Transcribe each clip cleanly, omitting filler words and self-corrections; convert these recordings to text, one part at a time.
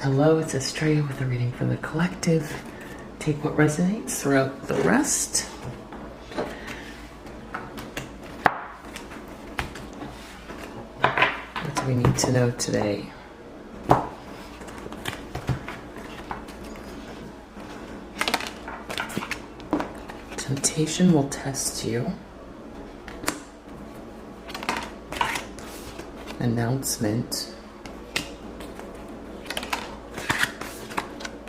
Hello, it's Estrella with a reading for the collective. Take what resonates, throw out the rest. What do we need to know today? Temptation will test you. Announcement.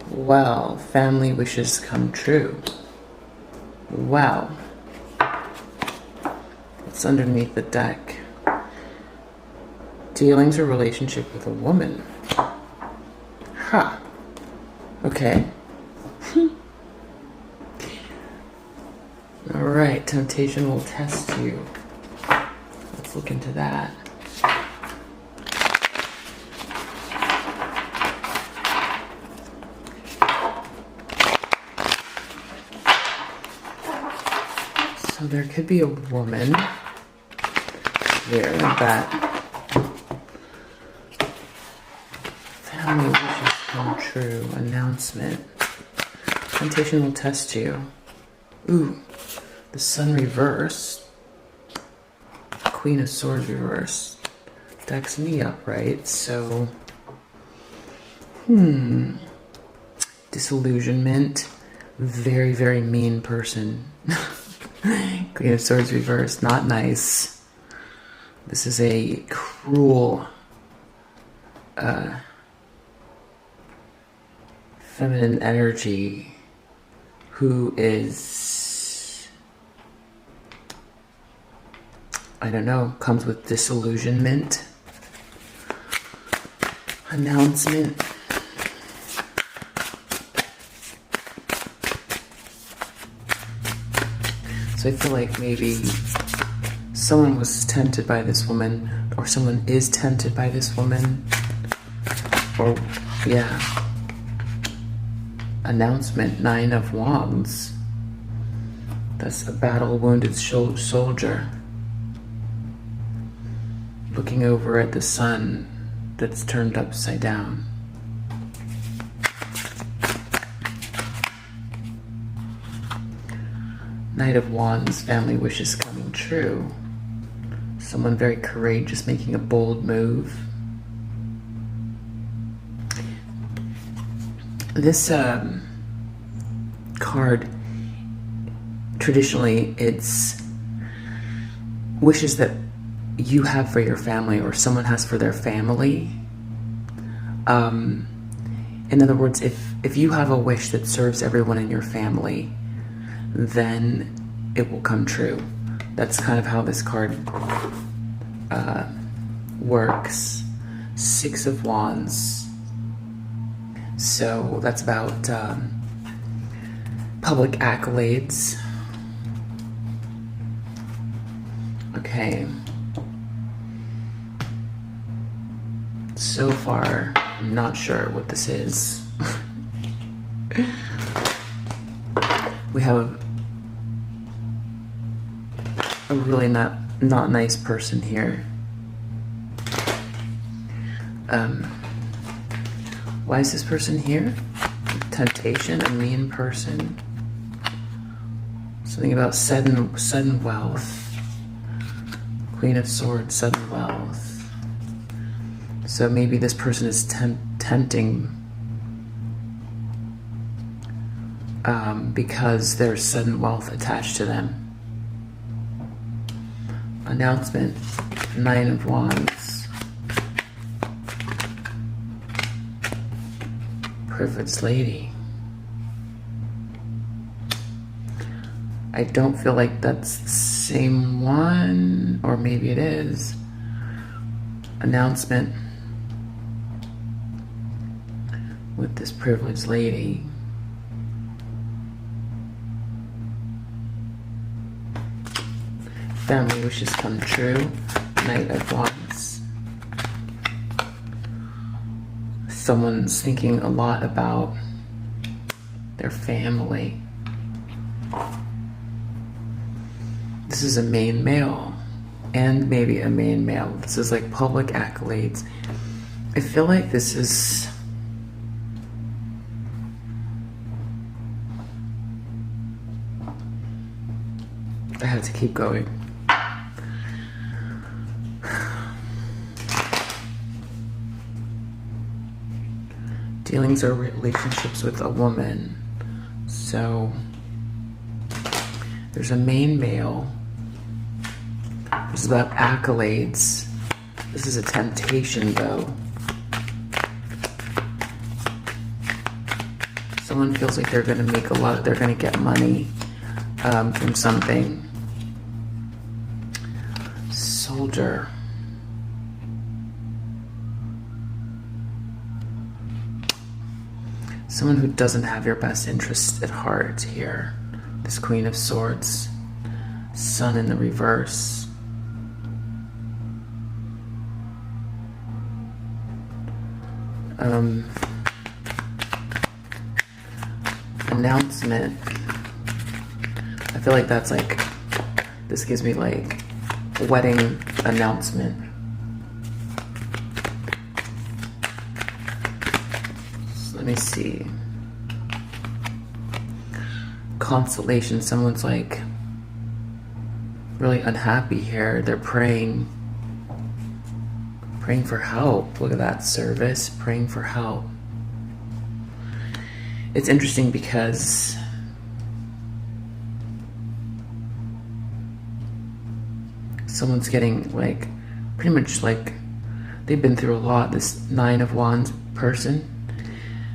Wow, family wishes come true. Wow. What's underneath the deck? Dealings or relationship with a woman. Huh. Okay. Alright, temptation will test you. Let's look into that. So there could be a woman there that family wishes come true. Announcement. Temptation will test you. Ooh, the sun reversed. Queen of Swords reversed. Decks me up, right? So, disillusionment. Very, very mean person. Queen of Swords reversed, not nice. This is a cruel, feminine energy who is, I don't know, comes with disillusionment. Announcement. So I feel like maybe someone was tempted by this woman, or someone is tempted by this woman, or, yeah. Announcement, 9 of Wands. That's a battle-wounded soldier looking over at the sun that's turned upside down. Knight of Wands, family wishes coming true. Someone very courageous, making a bold move. This card, traditionally, it's wishes that you have for your family or someone has for their family. In other words, if you have a wish that serves everyone in your family, then it will come true. That's kind of how this card works. 6 of Wands. So that's about public accolades. Okay. So far, I'm not sure what this is. We have a really not nice person here. Why is this person here? Temptation, a mean person. Something about sudden wealth. Queen of Swords, sudden wealth. So maybe this person is tempting because there's sudden wealth attached to them. Announcement, 9 of Wands. Privileged lady. I don't feel like that's the same one, or maybe it is. Announcement with this privileged lady. Family wishes come true. Knight of Wands. Someone's thinking a lot about their family. This is a main male. And maybe a main male. This is like public accolades. I feel like this is I have to keep going. Dealings or relationships with a woman. So there's a main male. This is about accolades. This is a temptation, though. Someone feels like they're going to make a lot, they're going to get money from something. Soldier. Someone who doesn't have your best interest at heart here. This Queen of Swords. Sun in the reverse. Announcement. I feel like that's like, this gives me like wedding announcement. So let me see. Consolation. Someone's like really unhappy here. They're praying for help. Look at that, service, praying for help. It's interesting because someone's getting like, pretty much like, they've been through a lot. This 9 of Wands person,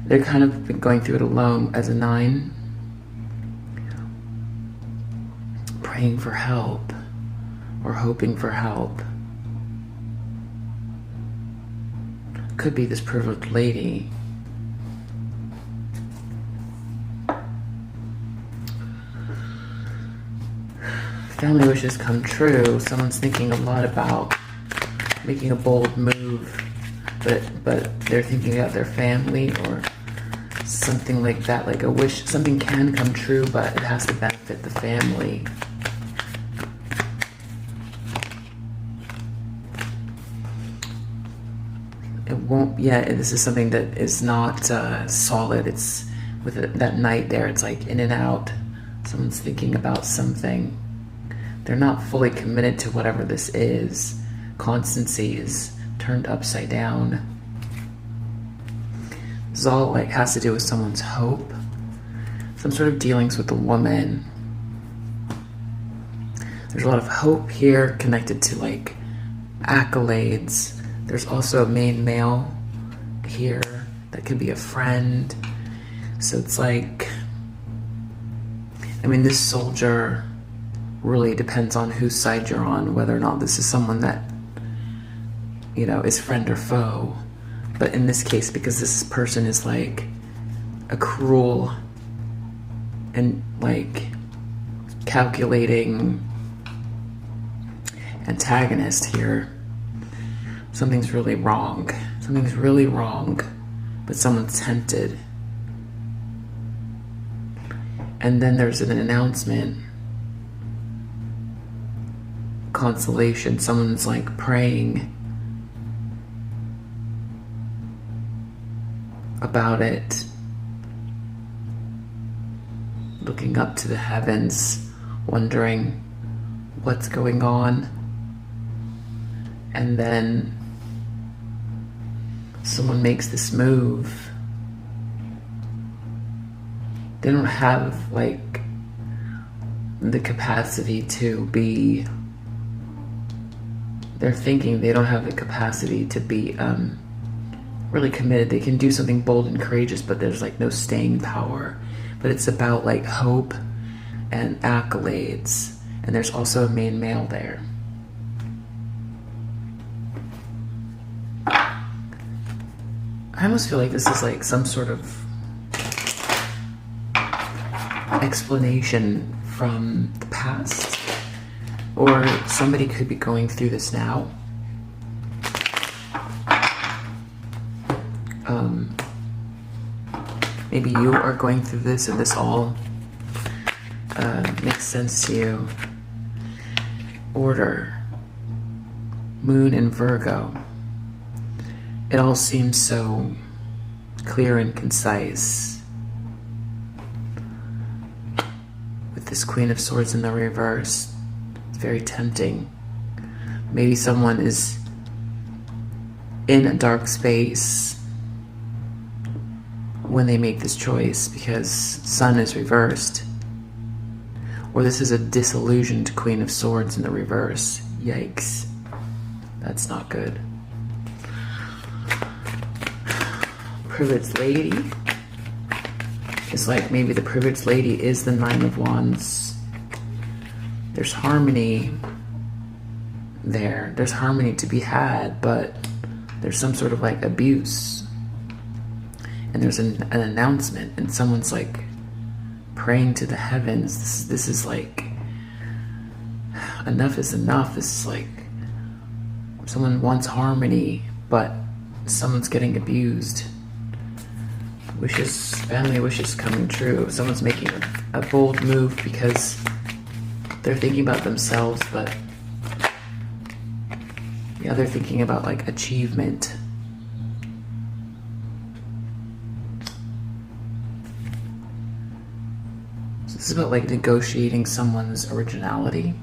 they're kind of been going through it alone as a 9. Praying for help or hoping for help. Could be this privileged lady. Family wishes come true. Someone's thinking a lot about making a bold move, but they're thinking about their family or something like that. Like a wish, something can come true, but it has to benefit the family. It won't, yeah, this is something that is not solid. It's with that knight there, it's like in and out. Someone's thinking about something. They're not fully committed to whatever this is. Constancy is turned upside down. This is all like has to do with someone's hope. Some sort of dealings with a woman. There's a lot of hope here connected to like accolades. There's also a main male here that could be a friend. So it's like, I mean, this soldier really depends on whose side you're on, whether or not this is someone that, you know, is friend or foe. But in this case, because this person is like a cruel and like calculating antagonist here, something's really wrong. Something's really wrong, but someone's tempted. And then there's an announcement. Consolation. Someone's like praying about it. Looking up to the heavens, wondering what's going on. And then someone makes this move. They don't have like the capacity to be, they're thinking they don't have the capacity to be really committed. They can do something bold and courageous, but there's like no staying power. But it's about like hope and accolades. And there's also a main male there. I almost feel like this is like some sort of explanation from the past, or somebody could be going through this now. Maybe you are going through this and this all makes sense to you. Order. Moon and Virgo. It all seems so clear and concise. With this Queen of Swords in the reverse. It's very tempting. Maybe someone is in a dark space when they make this choice because Sun is reversed. Or this is a disillusioned Queen of Swords in the reverse. Yikes. That's not good. Privileged Lady. It's like maybe the Privileged Lady is the Nine of Wands. There's harmony there. There's harmony to be had, but there's some sort of like abuse. And there's an announcement, and someone's like praying to the heavens. This is like, enough is enough. This is like, someone wants harmony, but someone's getting abused. Wishes, family wishes coming true. Someone's making a bold move because they're thinking about themselves, but yeah, they're thinking about like achievement. So this is about like negotiating someone's originality.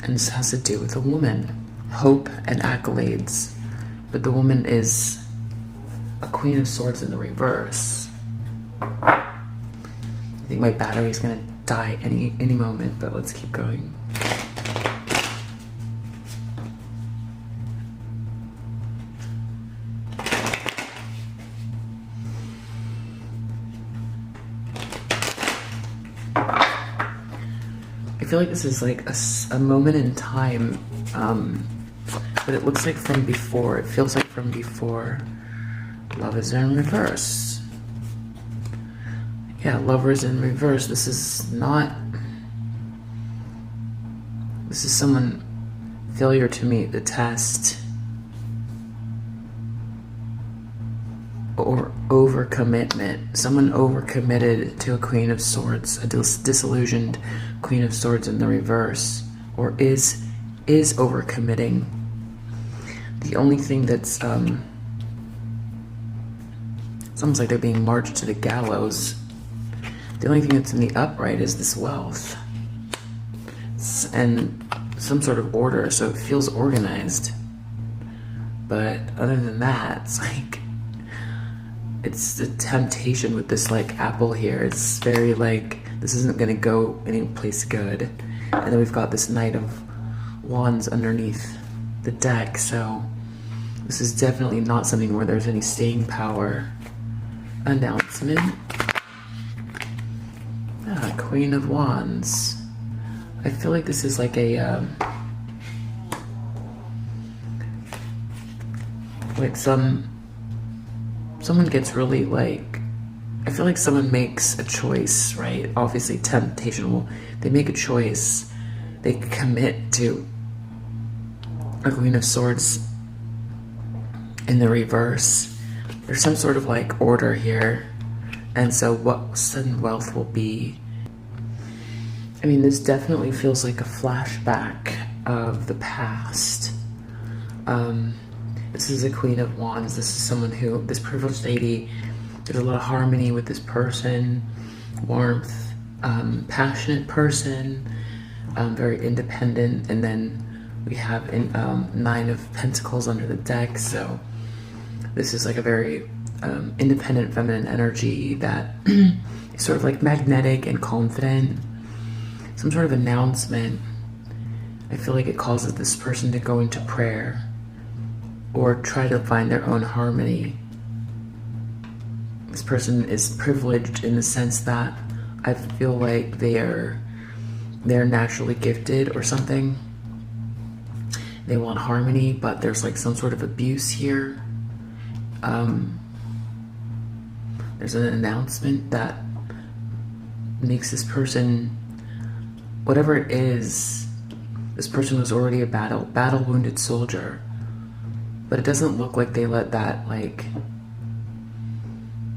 And this has to do with a woman. Hope and accolades. But the woman is a Queen of Swords in the reverse. I think my battery's gonna die any moment, but let's keep going. I feel like this is like a moment in time, but it looks like from before. It feels like from before. Love is in reverse. Yeah, Lovers in reverse. This is someone, failure to meet the test, or overcommitment. Someone overcommitted to a Queen of Swords, a disillusioned Queen of Swords in the reverse, or is overcommitting. The only thing that's it's almost like they're being marched to the gallows. The only thing that's in the upright is this wealth and some sort of order, so it feels organized. But other than that, it's like, it's a temptation with this like apple here. It's very like, this isn't gonna go any place good. And then we've got this Knight of Wands underneath the deck, so this is definitely not something where there's any staying power. Announcement. Queen of Wands. I feel like this is like a like someone gets really like, I feel like someone makes a choice, right? Obviously temptation will, they make a choice, they commit to a Queen of Swords in the reverse. There's some sort of like order here, and so what sudden wealth will be. I mean, this definitely feels like a flashback of the past. This is a Queen of Wands. This is someone who, this privileged lady, there's a lot of harmony with this person, warmth, passionate person, very independent, and then we have Nine of Pentacles under the deck, so this is like a very independent feminine energy that is sort of like magnetic and confident. Some sort of announcement. I feel like it causes this person to go into prayer or try to find their own harmony. This person is privileged in the sense that I feel like they're naturally gifted or something. They want harmony, but there's like some sort of abuse here. There's an announcement that makes this person, whatever it is, this person was already a battle wounded soldier, but it doesn't look like they let that like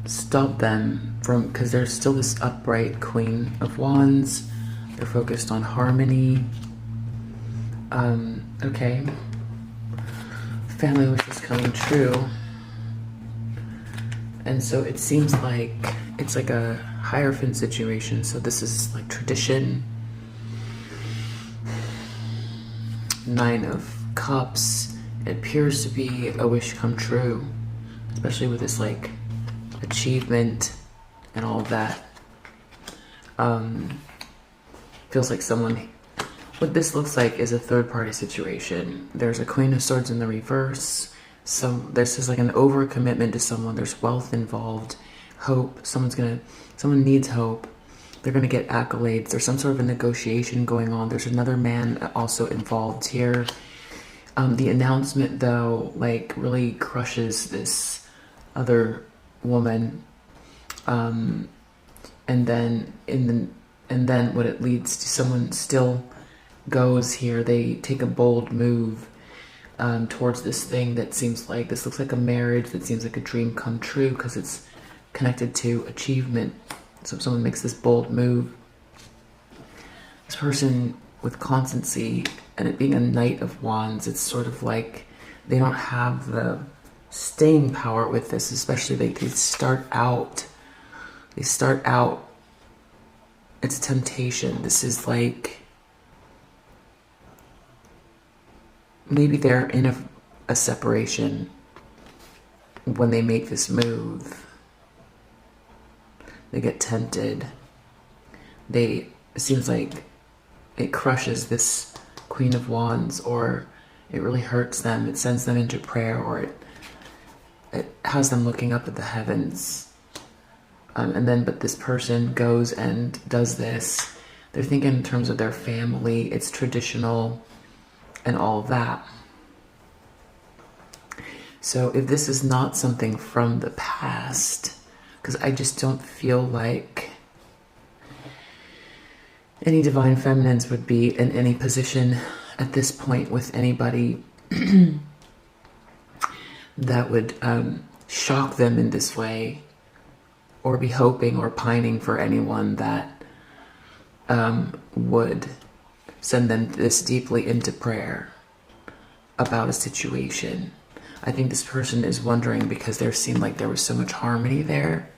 stop them from, because there's still this upright Queen of Wands. They're focused on harmony. Okay. Family wishes coming true. And so it seems like it's like a Hierophant situation. So this is like tradition. Nine of Cups. It appears to be a wish come true, especially with this like achievement and all of that. Feels like someone, what this looks like is a third party situation. There's a Queen of Swords in the reverse. So this is like an overcommitment to someone. There's wealth involved, hope. Someone needs hope. They're gonna get accolades. There's some sort of a negotiation going on. There's another man also involved here. The announcement though, like really crushes this other woman. And then what it leads to, someone still goes here. They take a bold move towards this thing that seems like, this looks like a marriage that seems like a dream come true because it's connected to achievement. So if someone makes this bold move, this person with constancy, and it being a Knight of Wands, it's sort of like they don't have the staying power with this, especially they start out, it's temptation. This is like, maybe they're in a separation when they make this move. They get tempted. It seems like it crushes this Queen of Wands, or it really hurts them. It sends them into prayer, or it has them looking up at the heavens. But this person goes and does this. They're thinking in terms of their family. It's traditional and all of that. So if this is not something from the past, because I just don't feel like any divine feminines would be in any position at this point with anybody that would shock them in this way, or be hoping or pining for anyone that would send them this deeply into prayer about a situation. I think this person is wondering because there seemed like there was so much harmony there.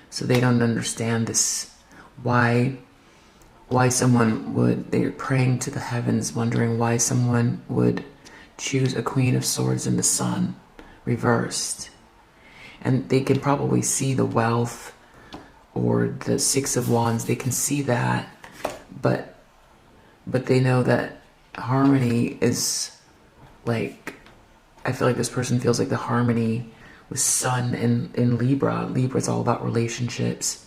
So they don't understand this, why someone would, they're praying to the heavens, wondering why someone would choose a Queen of Swords in the Sun, reversed. And they can probably see the wealth or the Six of Wands, they can see that, but they know that harmony is like, I feel like this person feels like the harmony with Sun in Libra. Libra is all about relationships.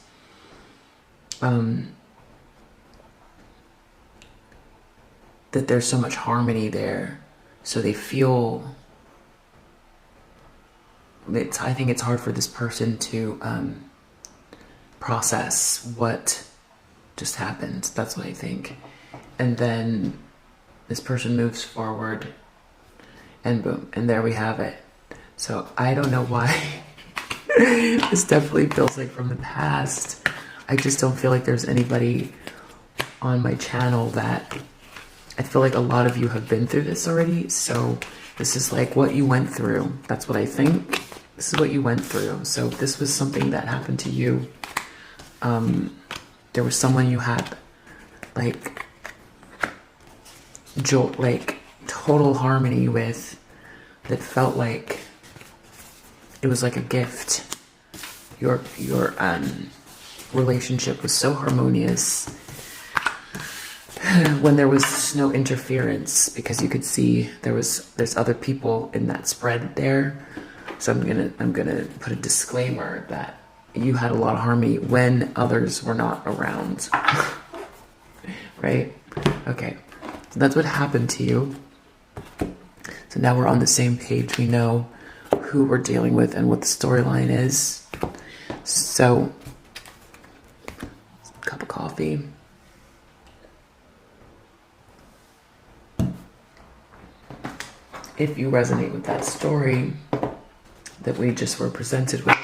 That there's so much harmony there. So they feel, I think it's hard for this person to process what just happened. That's what I think. And then this person moves forward, and boom, and there we have it. So I don't know why. This definitely feels like from the past. I just don't feel like there's anybody on my channel that, I feel like a lot of you have been through this already. So this is like what you went through. That's what I think. This is what you went through. So if this was something that happened to you, there was someone you had like total harmony with, that felt like it was like a gift. Your relationship was so harmonious when there was no interference, because you could see there's other people in that spread there. So I'm gonna put a disclaimer that you had a lot of harmony when others were not around. Right? Okay. So that's what happened to you. So now we're on the same page. We know who we're dealing with and what the storyline is. So, cup of coffee. If you resonate with that story that we just were presented with,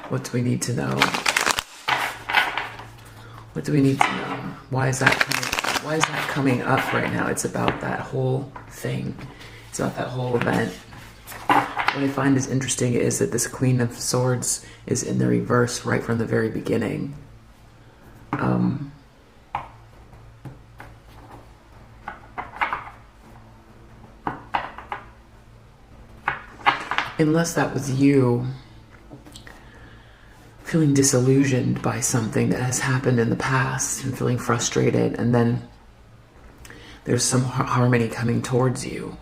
what do we need to know? What do we need to know? Why is that coming up right now? It's about that whole thing. It's about that whole event. what I find is interesting is that this Queen of Swords is in the reverse right from the very beginning. Unless that was you feeling disillusioned by something that has happened in the past and feeling frustrated, and then there's some harmony coming towards you.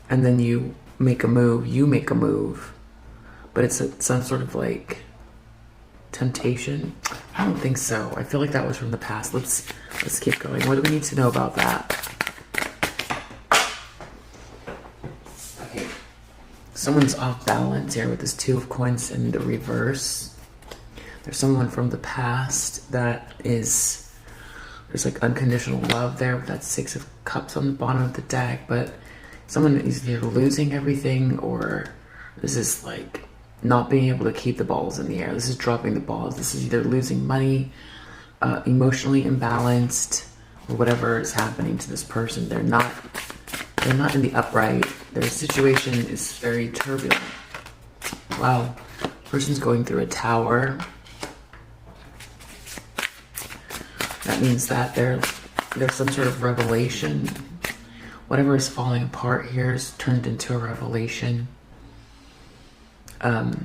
And then you make a move, but it's some sort of like temptation. I don't think so. I feel like that was from the past. Let's keep going. What do we need to know about that? Okay. Someone's off balance here with this Two of Coins in the reverse. There's someone from the past that is, there's like unconditional love there with that Six of Cups on the bottom of the deck, but someone is either losing everything, or this is like not being able to keep the balls in the air. This is dropping the balls. This is either losing money, emotionally imbalanced, or whatever is happening to this person. They're not in the upright. Their situation is very turbulent. Wow. Person's going through a tower. That means that there's some sort of revelation. Whatever is falling apart here is turned into a revelation. I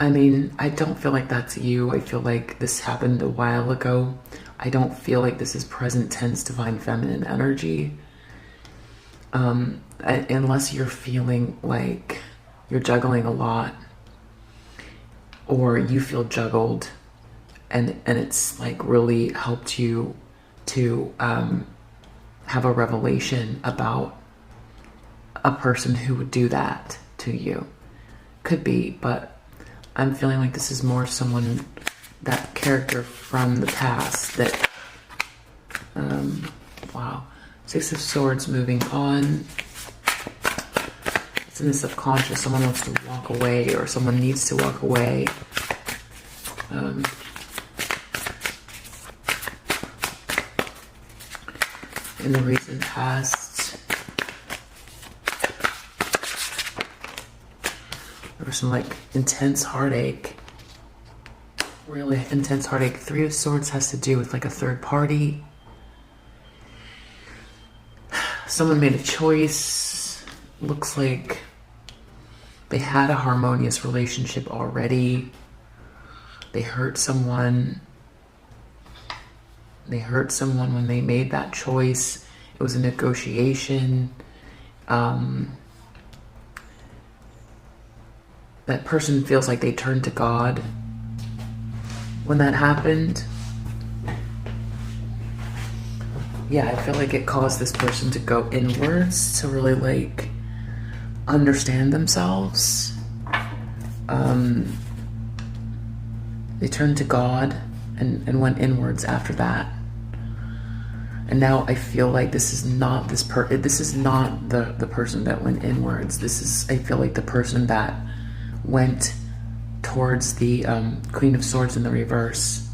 mean, I don't feel like that's you. I feel like this happened a while ago. I don't feel like this is present tense divine feminine energy. Unless you're feeling like you're juggling a lot, or you feel juggled, and it's like really helped you to have a revelation about a person who would do that to you. Could be, but I'm feeling like this is more someone, that character from the past that, wow. Six of Swords moving on. It's in the subconscious. Someone wants to walk away, or someone needs to walk away. In the recent past, there was some like intense heartache, really intense heartache. Three of Swords has to do with like a third party. Someone made a choice. Looks like they had a harmonious relationship already. They hurt someone. They hurt someone when they made that choice. It was a negotiation. That person feels like they turned to God when that happened. Yeah, I feel like it caused this person to go inwards to really like understand themselves. They turned to God and went inwards after that. And now I feel like this is not the person that went inwards. I feel like the person that went towards the Queen of Swords in the reverse.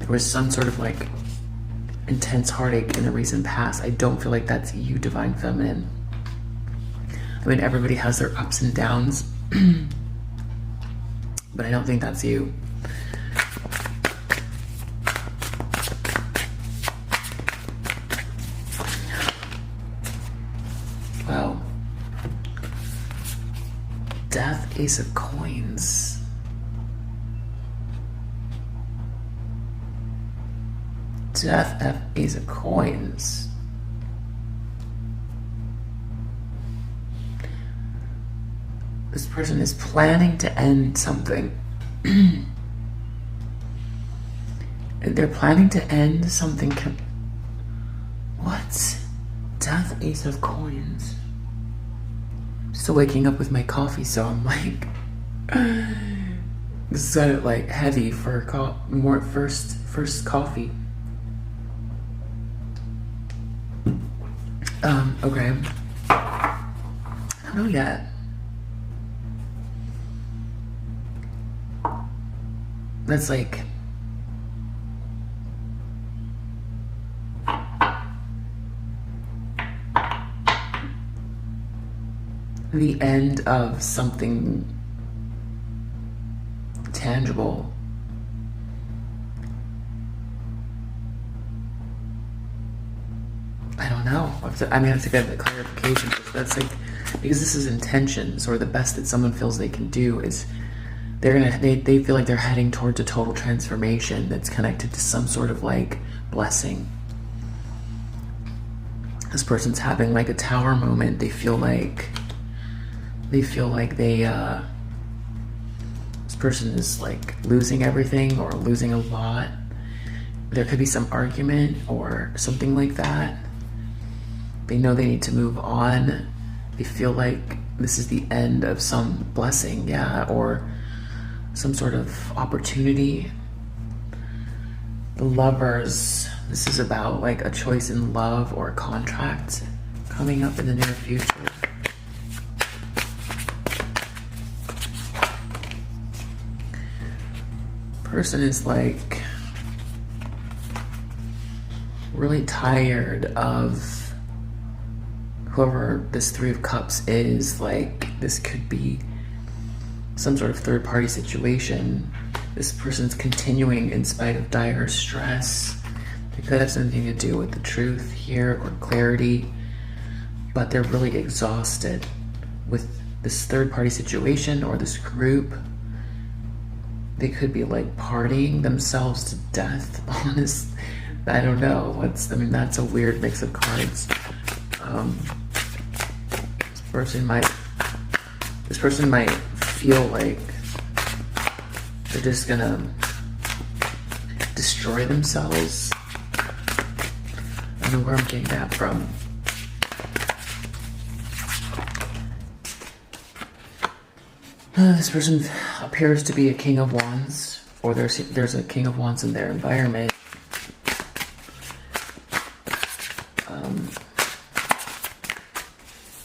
There was some sort of like intense heartache in the recent past. I don't feel like that's you, Divine Feminine. I mean, everybody has their ups and downs, but I don't think that's you. Wow. Death, Ace of Coins. Death, F, Ace of Coins. This person is planning to end something. They're planning to end something. What? Death, Ace of Coins. Still waking up with my coffee, so I'm like, this is kind of like heavy for more first coffee. Okay. I don't know yet. That's like, the end of something tangible. I don't know. I mean, I have to get the clarification. That's like, because this is intentions, or the best that someone feels they can do is they feel like they're heading towards a total transformation that's connected to some sort of like blessing. This person's having like a tower moment. They feel like this person is like losing everything or losing a lot. There could be some argument or something like that. They know they need to move on. They feel like this is the end of some blessing, yeah, or some sort of opportunity. The Lovers, this is about like a choice in love or a contract coming up in the near future. Person is like really tired of whoever this Three of Cups is. Like, this could be some sort of third-party situation. This person's continuing in spite of dire stress. It could have something to do with the truth here or clarity, but they're really exhausted with this third-party situation or this group. They could be like partying themselves to death. Honest, I don't know. I mean, that's a weird mix of cards. This person might feel like they're just gonna destroy themselves. I don't know where I'm getting that from. This person appears to be a King of Wands, or there's a King of Wands in their environment.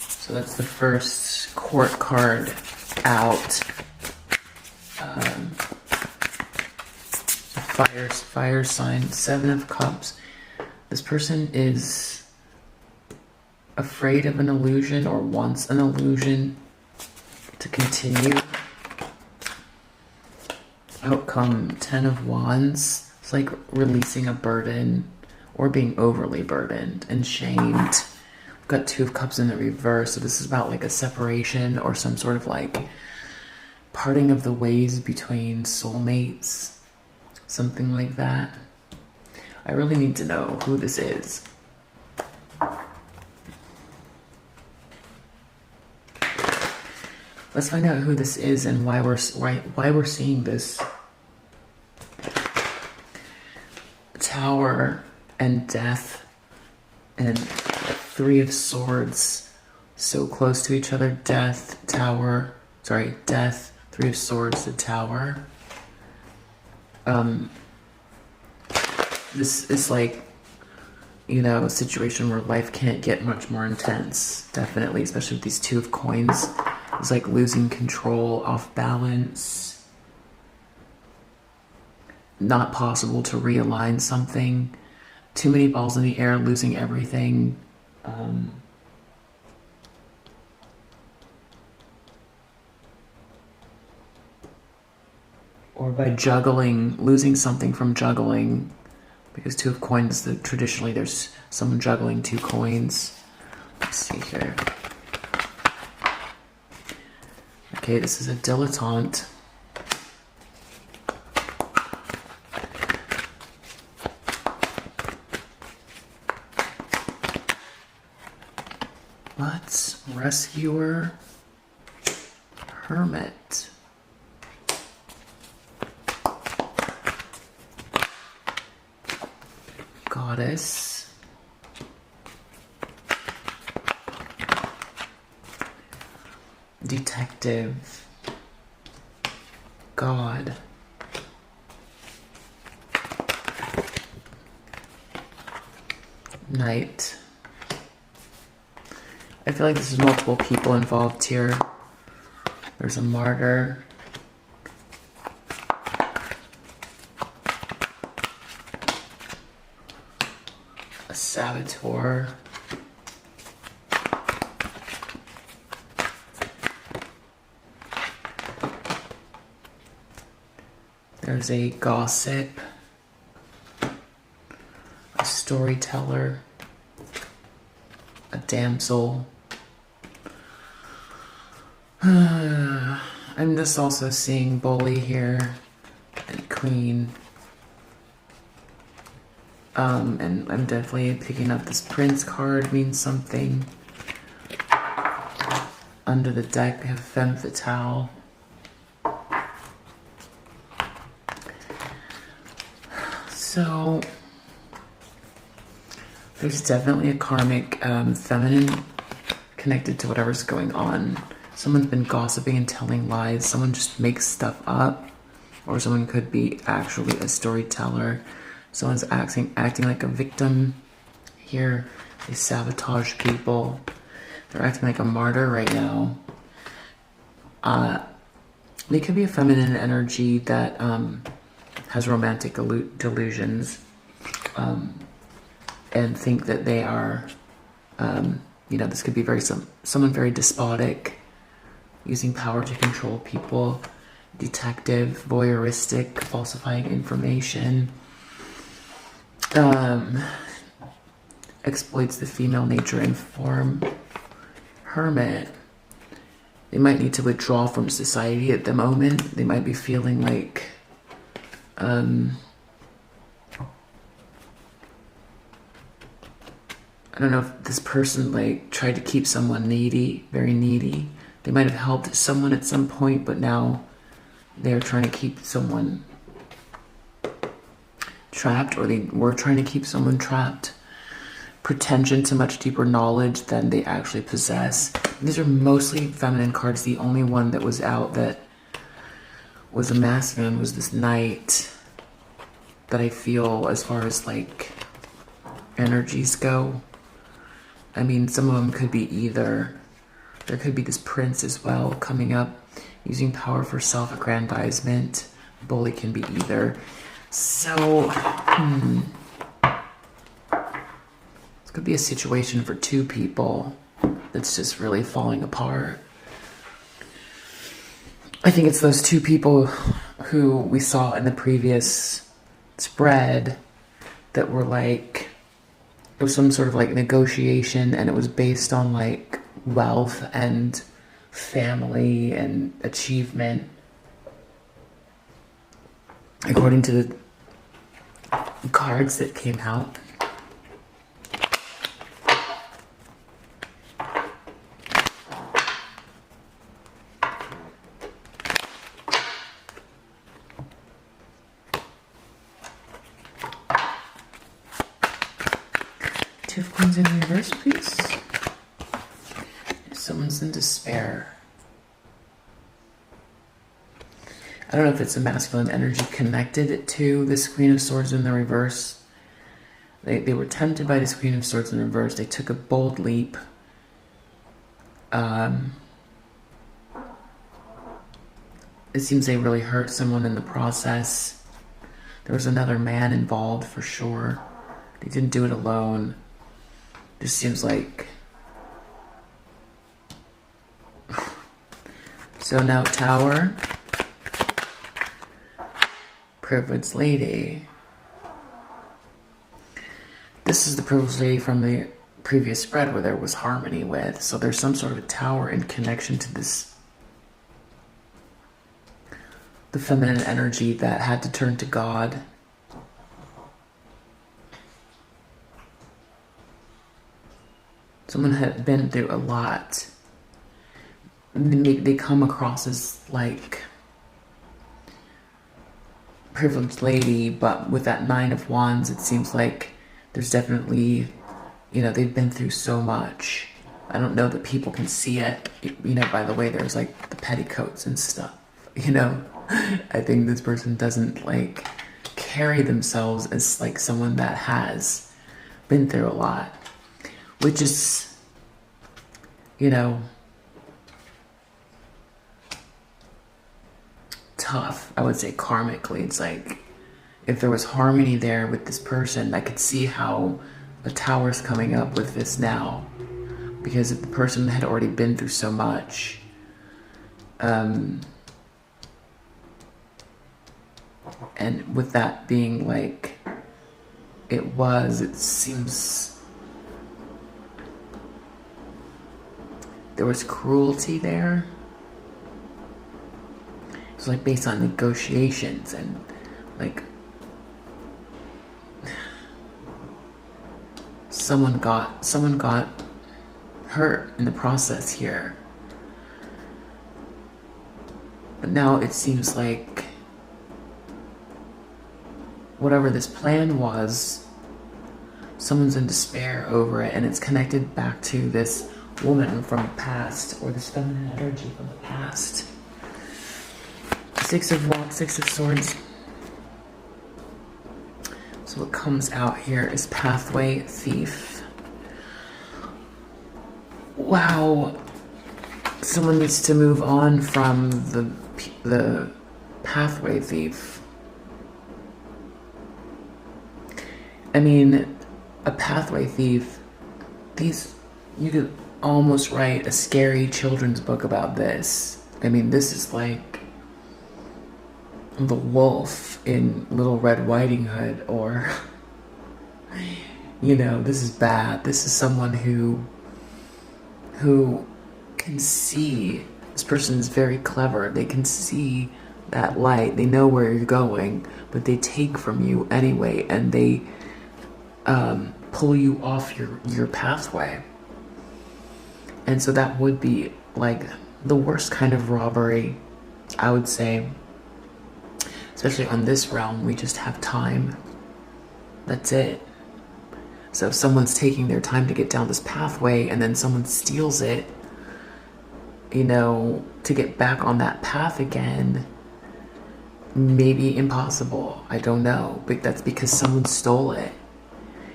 So that's the first court card out. Fire sign, Seven of Cups. This person is afraid of an illusion or wants an illusion to continue. Outcome, Ten of Wands. It's like releasing a burden or being overly burdened and shamed. We've got Two of Cups in the reverse, so this is about like a separation or some sort of like parting of the ways between soulmates. Something like that. I really need to know who this is. Let's find out who this is and why we're seeing this. Tower and Death and Three of Swords so close to each other. Death, Three of Swords, the Tower. This is like, you know, a situation where life can't get much more intense. Definitely, especially with these Two of Coins. It's like losing control, off balance. Not possible to realign something. Too many balls in the air, losing everything. Or by juggling, losing something from juggling. Because Two of Coins, traditionally there's someone juggling two coins. Let's see here. Okay, this is a dilettante. Let's rescuer, hermit. Goddess. Detective. God. Knight. I feel like there's multiple people involved here. There's a martyr. A saboteur. There's a gossip, a storyteller, a damsel. I'm just also seeing bully here and queen. And I'm definitely picking up this prince card means something. Under the deck, we have femme fatale. So there's definitely a karmic feminine connected to whatever's going on. Someone's been gossiping and telling lies. Someone just makes stuff up. Or someone could be actually a storyteller. Someone's acting like a victim. Here, they sabotage people. They're acting like a martyr right now. They could be a feminine energy that has romantic delusions and think that they are, this could be someone very despotic, using power to control people, detective, voyeuristic, falsifying information, exploits the female nature and form, hermit. They might need to withdraw from society at the moment. They might be feeling like I don't know if this person like tried to keep someone needy, very needy. They might have helped someone at some point, but now they're trying to keep someone trapped, or they were trying to keep someone trapped. Pretension to much deeper knowledge than they actually possess. These are mostly feminine cards. The only one that was out that was a masculine was this knight, that I feel as far as like energies go. I mean, some of them could be either. There could be this prince as well coming up, using power for self-aggrandizement. Bully can be either. So, this could be a situation for two people that's just really falling apart. I think it's those two people who we saw in the previous spread that were like, it was some sort of like negotiation, and it was based on like wealth and family and achievement, according to the cards that came out. Two of Queens in reverse, please. Someone's in despair. I don't know if it's a masculine energy connected to this Queen of Swords in the reverse. They were tempted by this Queen of Swords in reverse. They took a bold leap. It seems they really hurt someone in the process. There was another man involved for sure. They didn't do it alone. Just seems like... So now Tower. Privileged Lady. This is the Privileged Lady from the previous spread where there was harmony with. So there's some sort of a tower in connection to this, the feminine energy that had to turn to God. Someone had been through a lot. They come across as like privileged lady, but with that Nine of Wands, it seems like there's definitely, they've been through so much. I don't know that people can see it, by the way there's like the petticoats and stuff, I think this person doesn't like carry themselves as like someone that has been through a lot, which is, tough. I would say karmically, it's like if there was harmony there with this person, I could see how the tower's coming up with this now, because if the person had already been through so much, And with that being like it seems there was cruelty there. It was like based on negotiations and like someone got hurt in the process here. But now it seems like whatever this plan was, someone's in despair over it, and it's connected back to this woman from the past, or this feminine energy from the past. Six of Swords. So what comes out here is Pathway Thief. Wow. Someone needs to move on from the Pathway Thief. I mean, a Pathway Thief, you could almost write a scary children's book about this. I mean, this is like the wolf in Little Red Riding Hood, or, you know, this is bad. This is someone who can see, this person is very clever. They can see that light. They know where you're going, but they take from you anyway, and they pull you off your pathway. And so that would be like the worst kind of robbery, I would say. Especially on this realm, we just have time. That's it. So if someone's taking their time to get down this pathway and then someone steals it, you know, to get back on that path again, maybe impossible. I don't know. But that's because someone stole it.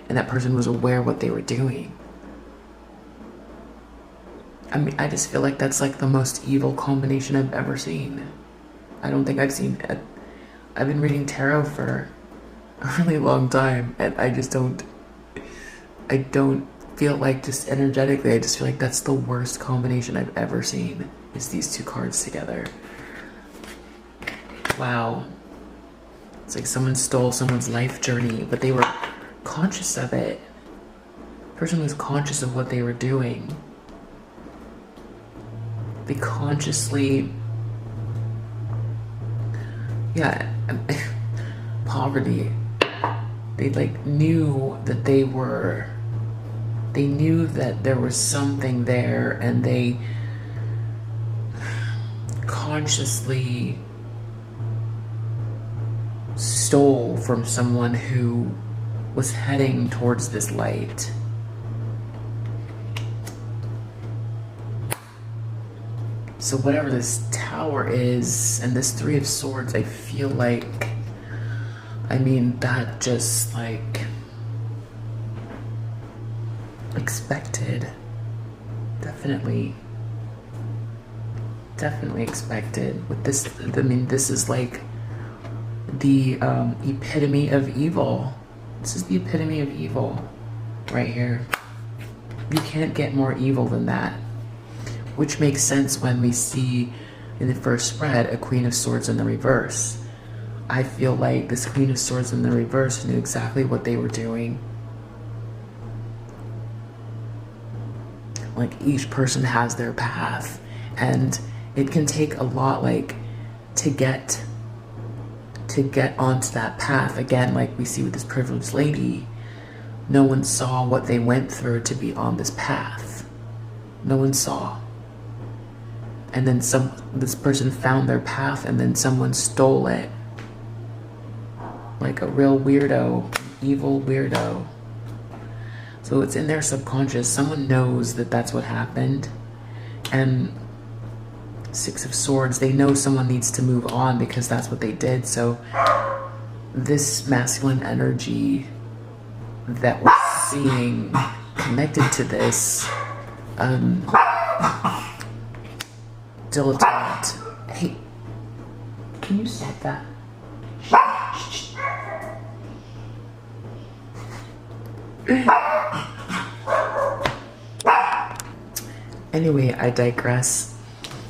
And that person was aware what they were doing. I mean, I just feel like that's like the most evil combination I've ever seen. I don't think I've seen it. I've been reading tarot for a really long time, and I don't feel like, just energetically, I just feel like that's the worst combination I've ever seen, is these two cards together. Wow. It's like someone stole someone's life journey, but they were conscious of it. The person was conscious of what they were doing. They consciously, poverty. They like knew that they knew that there was something there, and they consciously stole from someone who was heading towards this light. So whatever this tower is, and this Three of Swords, I feel like, I mean, that just like expected. Definitely expected. With this, I mean, this is like the epitome of evil. This is the epitome of evil right here. You can't get more evil than that. Which makes sense when we see in the first spread a Queen of Swords in the reverse. I feel like this Queen of Swords in the reverse knew exactly what they were doing. Like, each person has their path, and it can take a lot, like, to get onto that path. Again, like we see with this privileged lady, no one saw what they went through to be on this path. No one saw. And then this person found their path, and then someone stole it. Like a real weirdo, evil weirdo. So it's in their subconscious. Someone knows that that's what happened. And Six of Swords, they know someone needs to move on because that's what they did. So this masculine energy that we're seeing connected to this, dilettante. Hey, can you stop that? Anyway, I digress.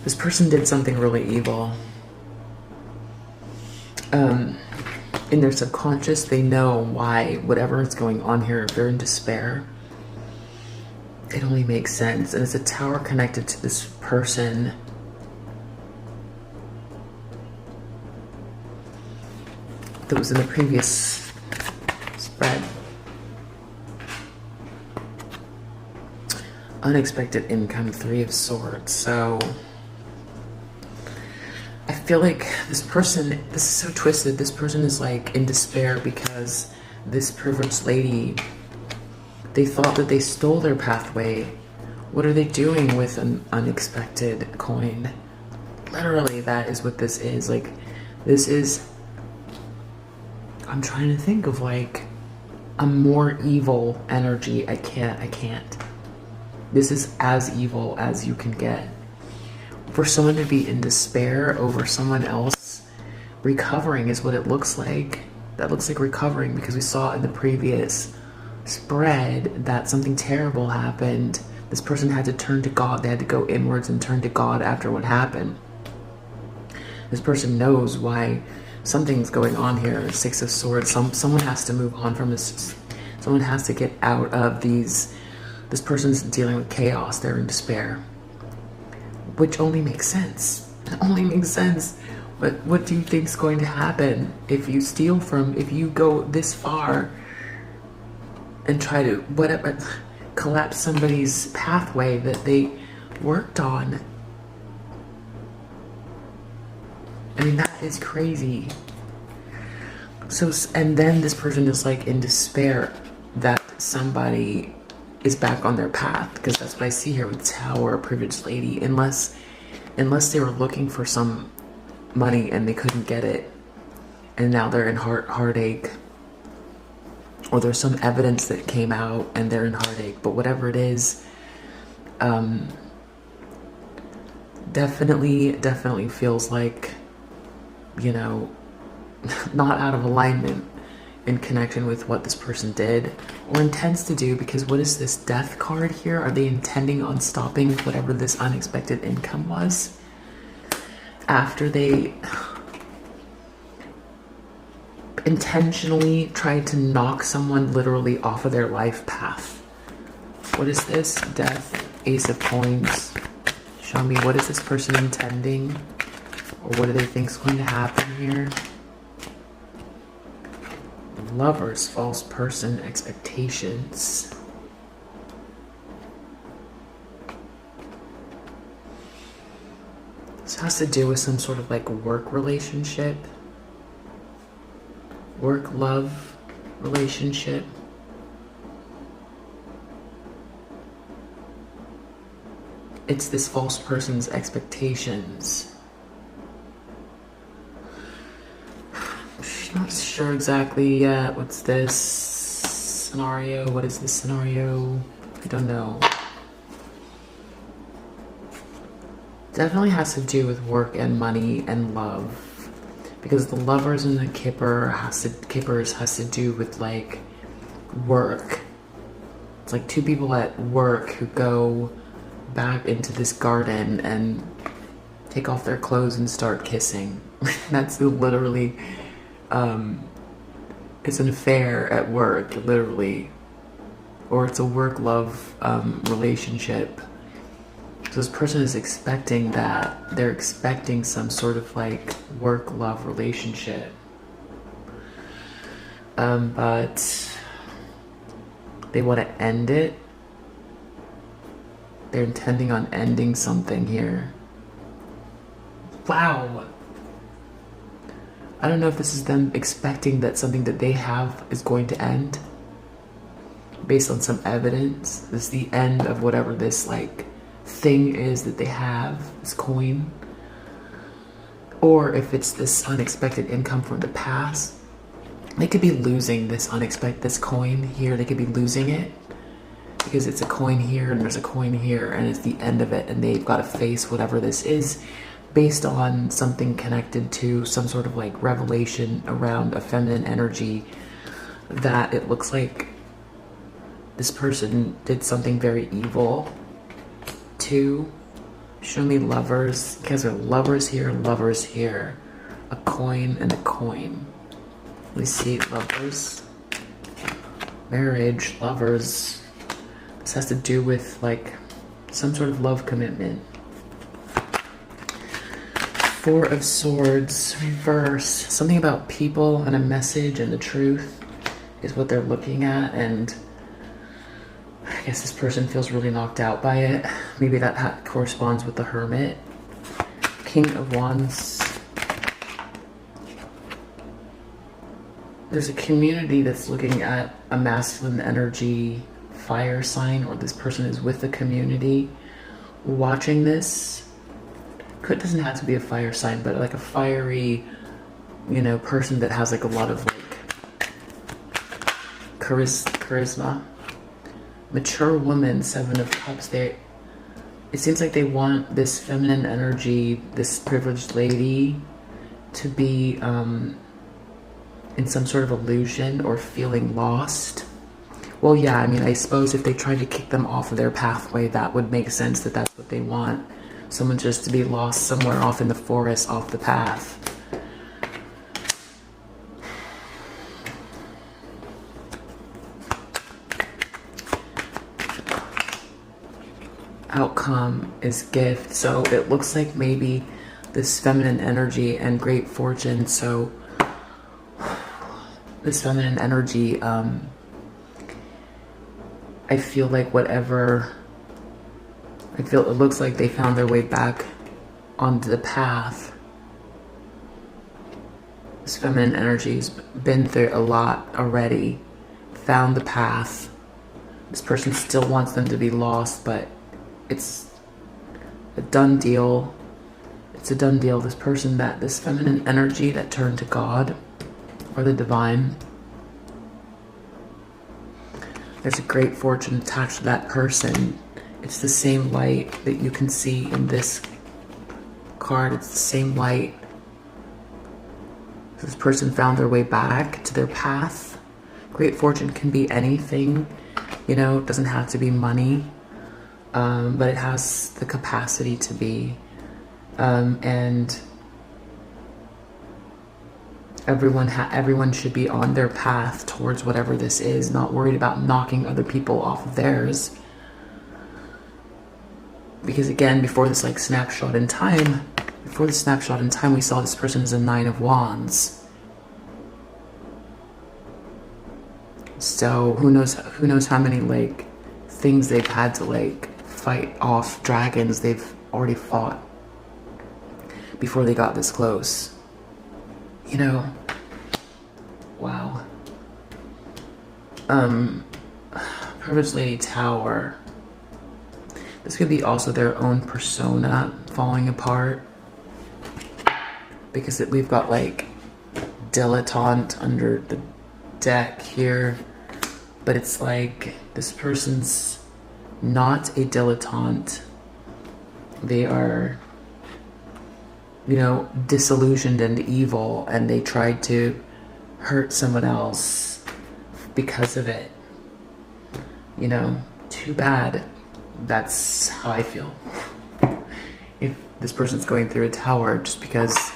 This person did something really evil. in their subconscious, they know why whatever is going on here, if they're in despair, it only makes sense. And it's a tower connected to this person. That was in the previous spread. Unexpected income, 3 of Swords. So I feel like this person, this is so twisted. This person is like in despair because this privileged lady, they thought that they stole their pathway. What are they doing with an unexpected coin? Literally, that is what this is. Like, this is, I'm trying to think of like a more evil energy. I can't. This is as evil as you can get. For someone to be in despair over someone else recovering is what it looks like. That looks like recovering, because we saw in the previous spread that something terrible happened. This person had to turn to God. They had to go inwards and turn to God after what happened. This person knows why something's going on here. 6 of Swords. Someone has to move on from this. Someone has to get out of these. This person's dealing with chaos. They're in despair. Which only makes sense. It only makes sense. But what do you think is going to happen if you steal from, if you go this far and try to, whatever, collapse somebody's pathway that they worked on? I mean, that is crazy. So, and then this person is like in despair that somebody is back on their path, because that's what I see here with Tower, privileged lady. Unless they were looking for some money and they couldn't get it, and now they're in heartache, or there's some evidence that came out and they're in heartache. But whatever it is, definitely feels like, you know, not out of alignment in connection with what this person did or intends to do. Because what is this Death card here? Are they intending on stopping whatever this unexpected income was after they intentionally tried to knock someone literally off of their life path? What is this? Death, Ace of Coins. Show me, what is this person intending, or what do they think is going to happen here? Lovers, false person, expectations. This has to do with some sort of like work relationship, work-love relationship. It's this false person's expectations. Not sure exactly yet. What's this scenario? What is this scenario? I don't know. Definitely has to do with work and money and love, because the Lovers and the Kippers has to do with like work. It's like two people at work who go back into this garden and take off their clothes and start kissing. That's literally, it's an affair at work, literally, or it's a work-love relationship. So this person is expecting that. They're expecting some sort of like work-love relationship, but they want to end it. They're intending on ending something here. Wow. I don't know if this is them expecting that something that they have is going to end based on some evidence. This is the end of whatever this like thing is that they have, this coin. Or if it's this unexpected income from the past, they could be losing this coin here. They could be losing it because it's a coin here and there's a coin here and it's the end of it, and they've got to face whatever this is based on something connected to some sort of like revelation around a feminine energy that it looks like this person did something very evil to. Show me Lovers. Because there are Lovers here, Lovers here. a coin, and a coin. We see lovers, marriage, lovers. This has to do with like some sort of love commitment. Four of Swords, reverse. Something about people and a message and the truth is what they're looking at, and I guess this person feels really knocked out by it. Maybe that corresponds with the Hermit. King of Wands. There's a community that's looking at a masculine energy fire sign, or this person is with the community watching this. It doesn't have to be a fire sign, but like a fiery, you know, person that has like a lot of like charisma. Mature woman, Seven of Cups. It seems like they want this feminine energy, this privileged lady, to be in some sort of illusion or feeling lost. Well, yeah, I mean, I suppose if they tried to kick them off of their pathway, that would make sense that that's what they want. Someone just to be lost somewhere off in the forest, off the path. Outcome is gift. So it looks like maybe this feminine energy and great fortune. So this feminine energy, I feel like whatever, it looks like they found their way back onto the path. This feminine energy's been through a lot already, found the path. This person still wants them to be lost, but it's a done deal. It's a done deal. This person, this feminine energy that turned to God or the divine, there's a great fortune attached to that person. It's the same light that you can see in this card. It's the same light. This person found their way back to their path. Great fortune can be anything, you know, it doesn't have to be money, but it has the capacity to be. And everyone should be on their path towards whatever this is, not worried about knocking other people off of theirs. Because again, before this like snapshot in time, we saw this person as a Nine of Wands. So who knows how many like things they've had to like fight off, dragons they've already fought before they got this close. You know, wow. Privileged Lady Tower. This could be also their own persona falling apart, because we've got like dilettante under the deck here, but it's like this person's not a dilettante. They are, you know, disillusioned and evil, and they tried to hurt someone else because of it. You know, too bad. That's how I feel. If this person's going through a tower, just because,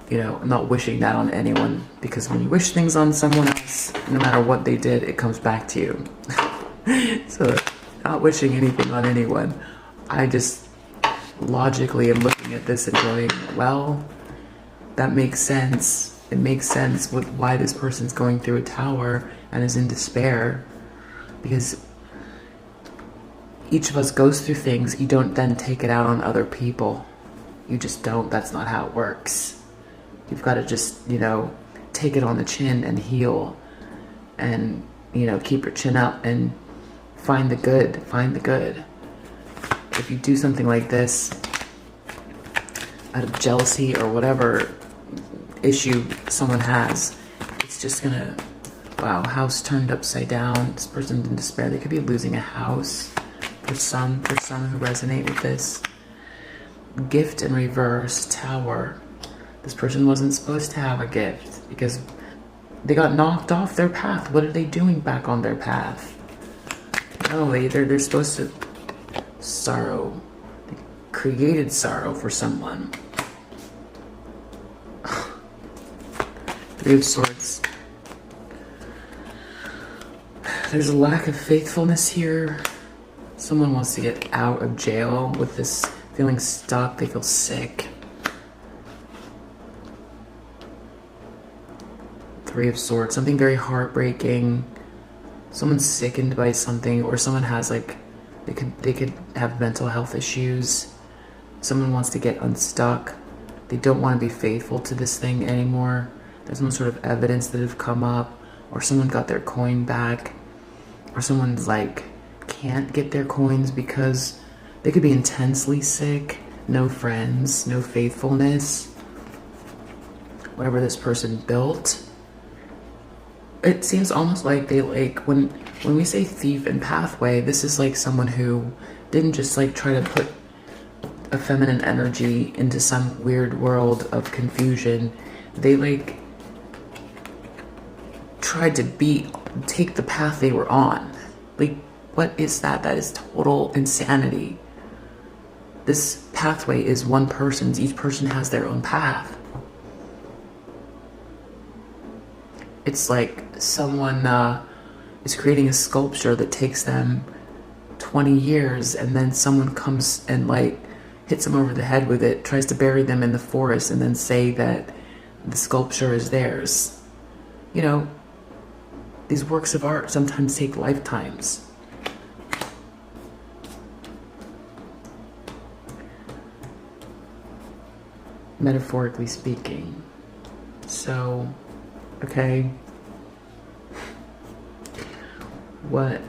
you know, I'm not wishing that on anyone, because when you wish things on someone else, no matter what they did, it comes back to you. So, not wishing anything on anyone. I just logically am looking at this and going, well, that makes sense. It makes sense with why this person's going through a tower and is in despair, because each of us goes through things. You don't then take it out on other people. You just don't. That's not how it works. You've got to just, you know, take it on the chin and heal, and, you know, keep your chin up and find the good. Find the good. If you do something like this out of jealousy or whatever issue someone has, it's just gonna, wow, house turned upside down. This person's in despair. They could be losing a house. For some who resonate with this. Gift in reverse, Tower. This person wasn't supposed to have a gift because they got knocked off their path. What are they doing back on their path? No, they're supposed to sorrow. They created sorrow for someone. Three of Swords. There's a lack of faithfulness here. Someone wants to get out of jail with this feeling stuck. They feel sick. Three of Swords. Something very heartbreaking. Someone's sickened by something, or someone has like, they could have mental health issues. Someone wants to get unstuck. They don't want to be faithful to this thing anymore. There's some sort of evidence that have come up, or someone got their coin back, or someone's like can't get their coins because they could be intensely sick, no friends, no faithfulness. Whatever this person built. It seems almost like they like, when we say thief and pathway, this is like someone who didn't just like try to put a feminine energy into some weird world of confusion. They like tried to take the path they were on. Like, what is that? That is total insanity. This pathway is one person's. Each person has their own path. It's like someone is creating a sculpture that takes them 20 years, and then someone comes and like hits them over the head with it, tries to bury them in the forest, and then say that the sculpture is theirs. You know, these works of art sometimes take lifetimes. Metaphorically speaking. So, okay. What,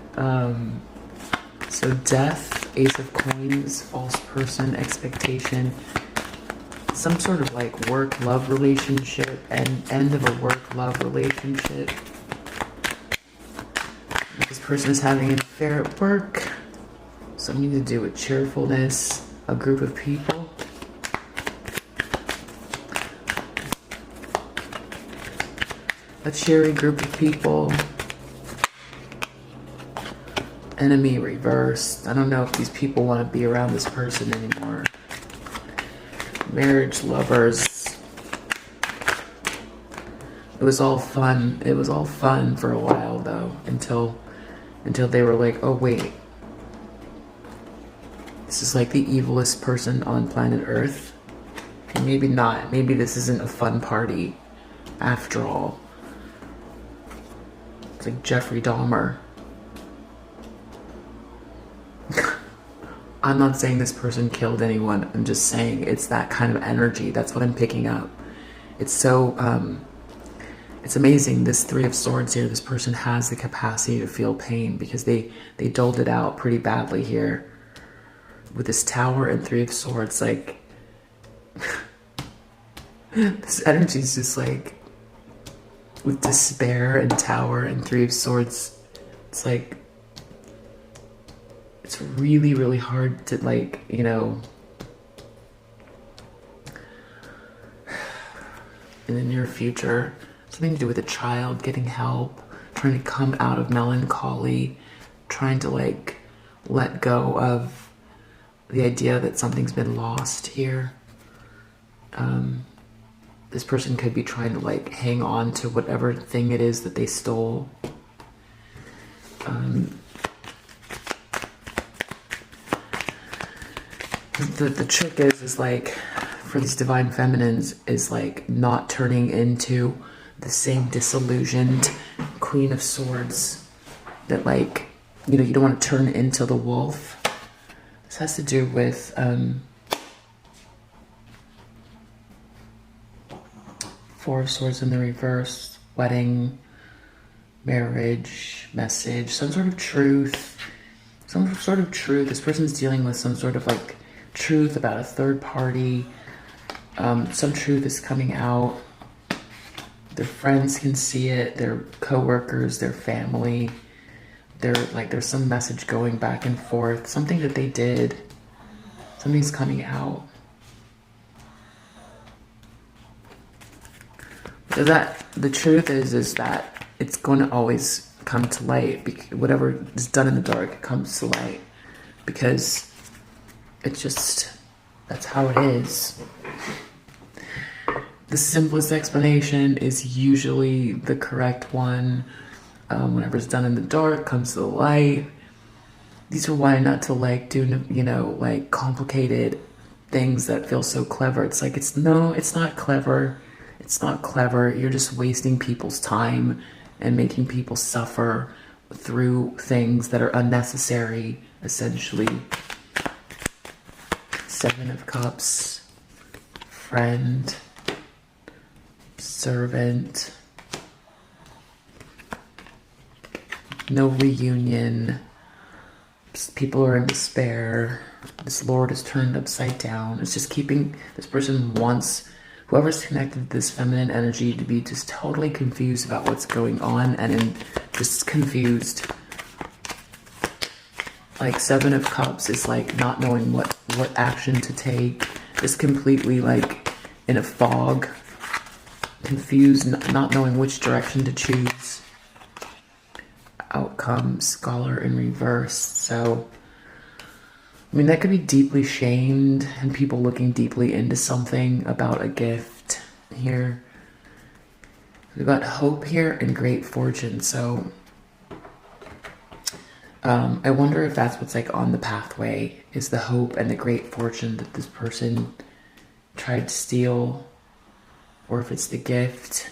so death, Ace of Coins, false person, expectation, some sort of like work-love relationship, and end of a work-love relationship. This person is having an affair at work, something to do with cheerfulness, a group of people. A cheery group of people. Enemy reversed. I don't know if these people want to be around this person anymore. Marriage, lovers. It was all fun. It was all fun for a while though, until they were like, oh wait, this is like the evilest person on planet Earth. And maybe not. Maybe this isn't a fun party after all. It's like Jeffrey Dahmer. I'm not saying this person killed anyone. I'm just saying it's that kind of energy. That's what I'm picking up. It's so, it's amazing. This Three of Swords here, this person has the capacity to feel pain because they doled it out pretty badly here. With this Tower and Three of Swords, like, this energy is just like, with despair and Tower and Three of Swords, it's like, it's really, really hard to, like, you know, in the near future, something to do with a child getting help, trying to come out of melancholy, trying to, like, let go of the idea that something's been lost here. This person could be trying to, like, hang on to whatever thing it is that they stole. The trick is like, for these divine feminines, is like not turning into the same disillusioned Queen of Swords that, like, you know, you don't want to turn into the wolf. This has to do with Four of Swords in the reverse, wedding, marriage, message, some sort of truth. Some sort of truth. This person's dealing with some sort of like truth about a third party. Some truth is coming out. Their friends can see it, their co-workers, their family. There's some message going back and forth. Something that they did. Something's coming out. So that the truth is that it's going to always come to light. Whatever is done in the dark comes to light, because it's just, that's how it is. the simplest explanation is usually the correct one. Whenever it's done in the dark, comes to the light. These are why not to like do, you know, like complicated things that feel so clever. It's like, it's not clever. It's not clever. You're just wasting people's time and making people suffer through things that are unnecessary, essentially. Seven of Cups, friend, servant, no reunion. People are in despair. This Lord is turned upside down. It's just keeping, this person wants whoever's connected to this feminine energy to be just totally confused about what's going on, and just confused. Like Seven of Cups is like not knowing what action to take, just completely like in a fog, confused, not knowing which direction to choose. Outcome, Scholar in reverse. So I mean, that could be deeply shamed and people looking deeply into something about a gift here. We've got hope here and great fortune. So I wonder if that's what's like on the pathway, is the hope and the great fortune that this person tried to steal, or if it's the gift.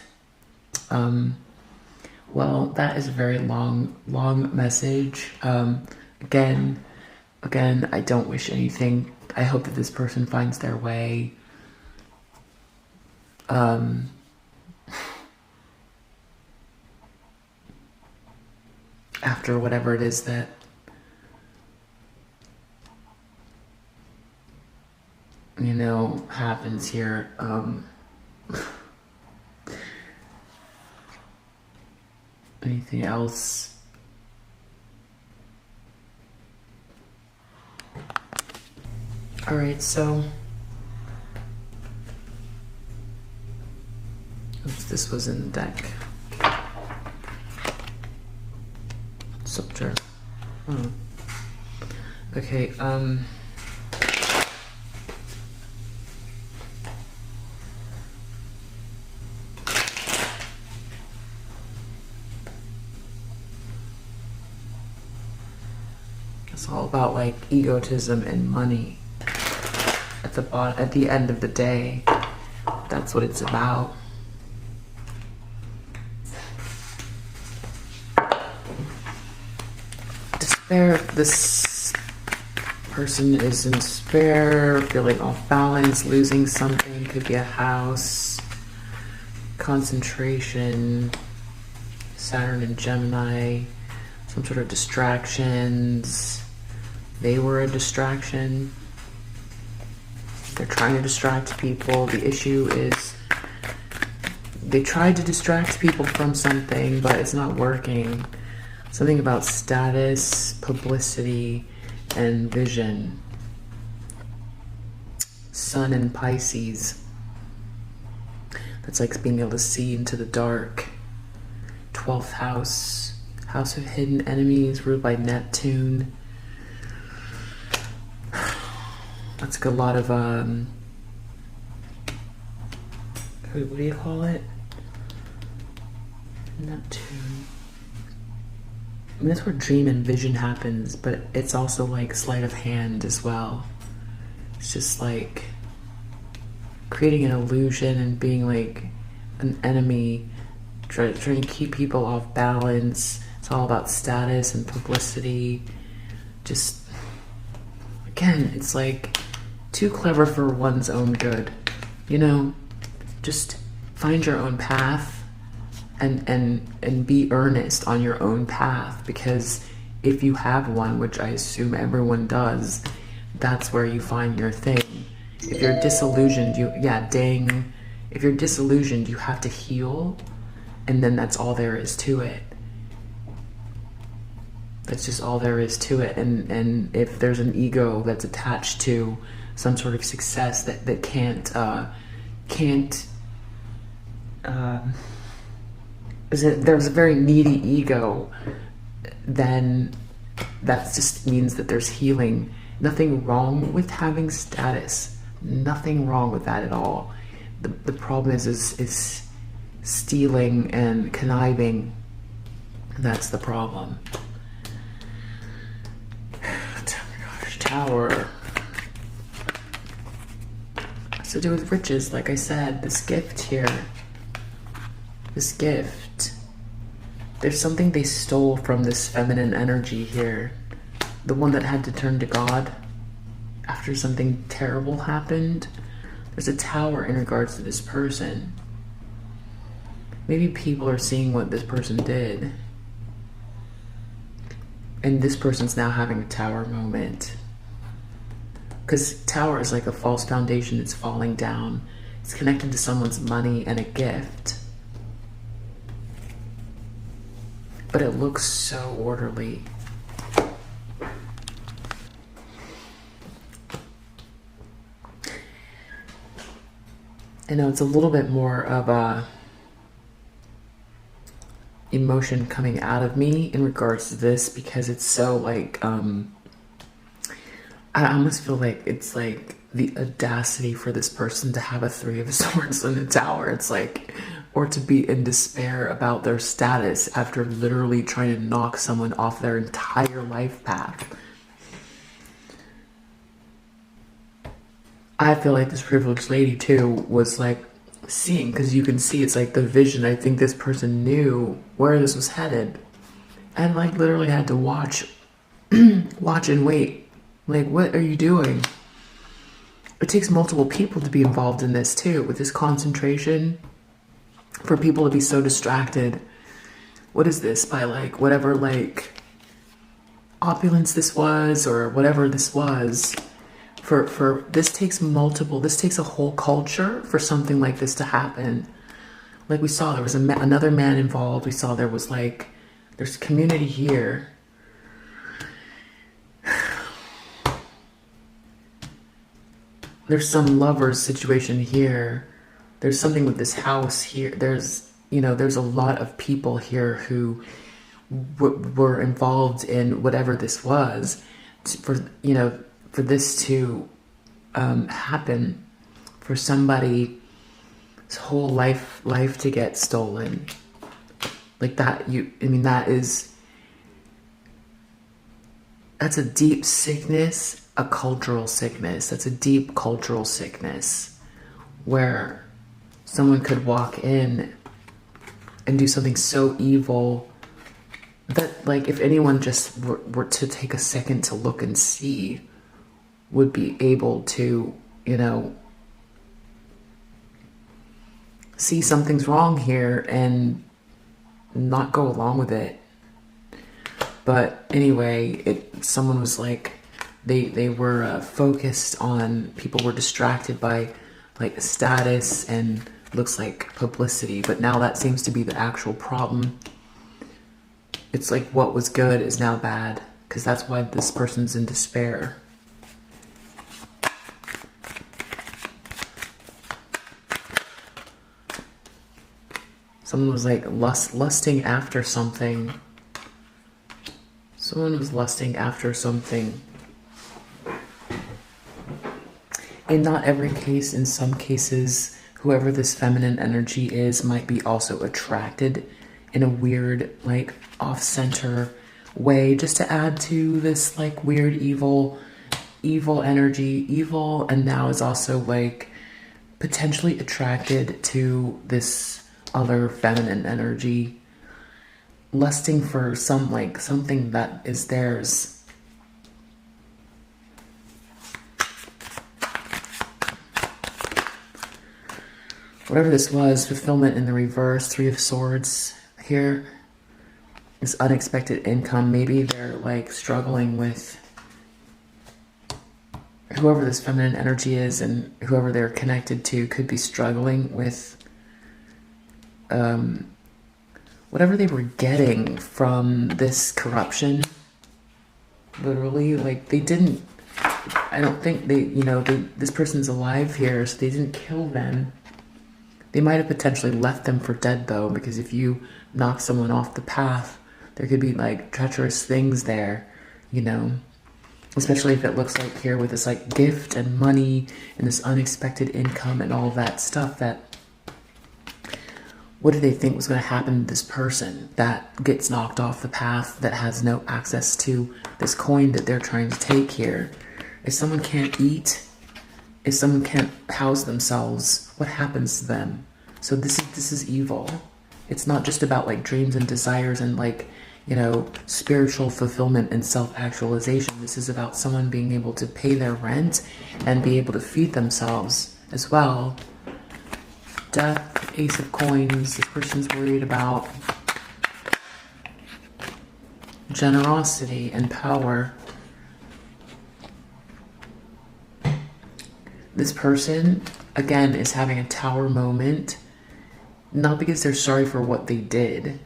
Well, that is a very long message. Again, I don't wish anything. I hope that this person finds their way. After whatever it is that happens here. Anything else? All right, so oops, this was in the deck. Soldier. Oh. Okay, it's all about like egotism and money. At the end of the day, that's what it's about. Despair. This person is in despair, feeling off balance, losing something. Could be a house. Concentration. Saturn and Gemini. Some sort of distractions. They were a distraction. They're trying to distract people. The issue is they tried to distract people from something, but it's not working. Something about status, publicity, and vision. Sun in Pisces. That's like being able to see into the dark. 12th house. House of hidden enemies, ruled by Neptune. That's like a lot of, what do you call it? Neptune. I mean, that's where dream and vision happens, but it's also like sleight of hand as well. It's just like creating an illusion and being like an enemy, trying to keep people off balance. It's all about status and publicity. Just, again, it's like too clever for one's own good. Just find your own path and be earnest on your own path, because if you have one, which I assume everyone does, that's where you find your thing. If you're disillusioned, if you're disillusioned, you have to heal, and then that's all there is to it. That's just all there is to it. And if there's an ego that's attached to some sort of success that can't there's a very needy ego, then that just means that there's healing. Nothing wrong with having status. Nothing wrong with that at all. The problem is stealing and conniving. That's the problem. Tower. Has to do with riches, like I said. This gift here. This gift. There's something they stole from this feminine energy here. The one that had to turn to God after something terrible happened. There's a tower in regards to this person. Maybe people are seeing what this person did. And this person's now having a tower moment. Because tower is like a false foundation that's falling down. It's connected to someone's money and a gift. But it looks so orderly. I know it's a little bit more of a emotion coming out of me in regards to this because it's so like, I almost feel like it's like the audacity for this person to have a 3 of Swords in the tower. It's like, or to be in despair about their status after literally trying to knock someone off their entire life path. I feel like this privileged lady too was like seeing, because you can see it's like the vision. I think this person knew where this was headed and like literally had to watch and wait. Like, what are you doing? It takes multiple people to be involved in this too, with this concentration, for people to be so distracted. What is this? By like whatever like opulence this was or whatever this was. For this takes a whole culture for something like this to happen. Like we saw there was another man involved. We saw there's community here. There's some lovers situation here. There's something with this house here. There's a lot of people here who were involved in whatever this was for this to happen, for somebody's whole life to get stolen like that. That's a deep sickness, a cultural sickness. That's a deep cultural sickness where someone could walk in and do something so evil that, like, if anyone just were to take a second to look and see, would be able to, see something's wrong here and not go along with it. But anyway, someone was like, they were focused on, people were distracted by like status and looks like publicity, but now that seems to be the actual problem. It's like what was good is now bad, because that's why this person's in despair. Someone was like lusting after something. Someone was lusting after something. In not every case, in some cases, whoever this feminine energy is might be also attracted in a weird, like, off-center way, just to add to this, like, weird, evil energy. Evil, and now is also, like, potentially attracted to this other feminine energy, lusting for something that is theirs. Whatever this was, fulfillment in the reverse, 3 of Swords here. This unexpected income. Maybe they're like struggling with whoever this feminine energy is, and whoever they're connected to could be struggling with whatever they were getting from this corruption. Literally, like, they didn't, I don't think this person's alive here, so they didn't kill them. They might have potentially left them for dead, though, because if you knock someone off the path, there could be, like, treacherous things there, And Especially if it looks like here with this like gift and money and this unexpected income and all that stuff, that what did they think was going to happen to this person that gets knocked off the path, that has no access to this coin that they're trying to take here? If someone can't eat, if someone can't house themselves, what happens to them? So this is evil. It's not just about like dreams and desires and like, you know, spiritual fulfillment and self-actualization. This is about someone being able to pay their rent and be able to feed themselves as well. Death, Ace of Coins. This person's worried about generosity and power. This person, again, is having a tower moment, not because they're sorry for what they did.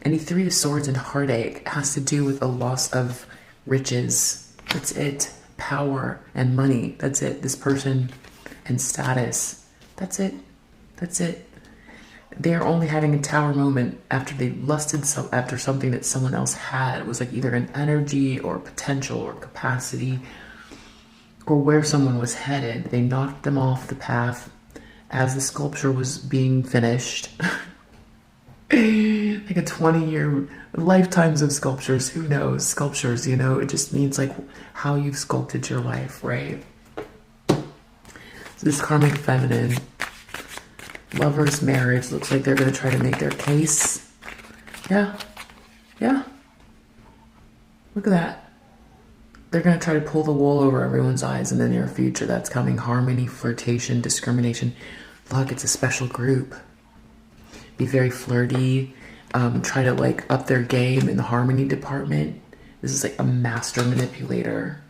Any Three of Swords and heartache has to do with a loss of riches. That's it. Power and money. That's it. This person and status. That's it. That's it. They're only having a tower moment after they lusted after something that someone else had. It was like either an energy or potential or capacity or where someone was headed. They knocked them off the path as the sculpture was being finished. Like a 20-year lifetimes of sculptures. Who knows? Sculptures, you know, it just means like how you've sculpted your life, right? So this karmic feminine, lovers, marriage, looks like they're going to try to make their case. Yeah. Yeah. Look at that. They're going to try to pull the wool over everyone's eyes in the near future. That's coming. Harmony, flirtation, discrimination. Look, it's a special group. Be very flirty, try to like up their game in the harmony department. This is like a master manipulator.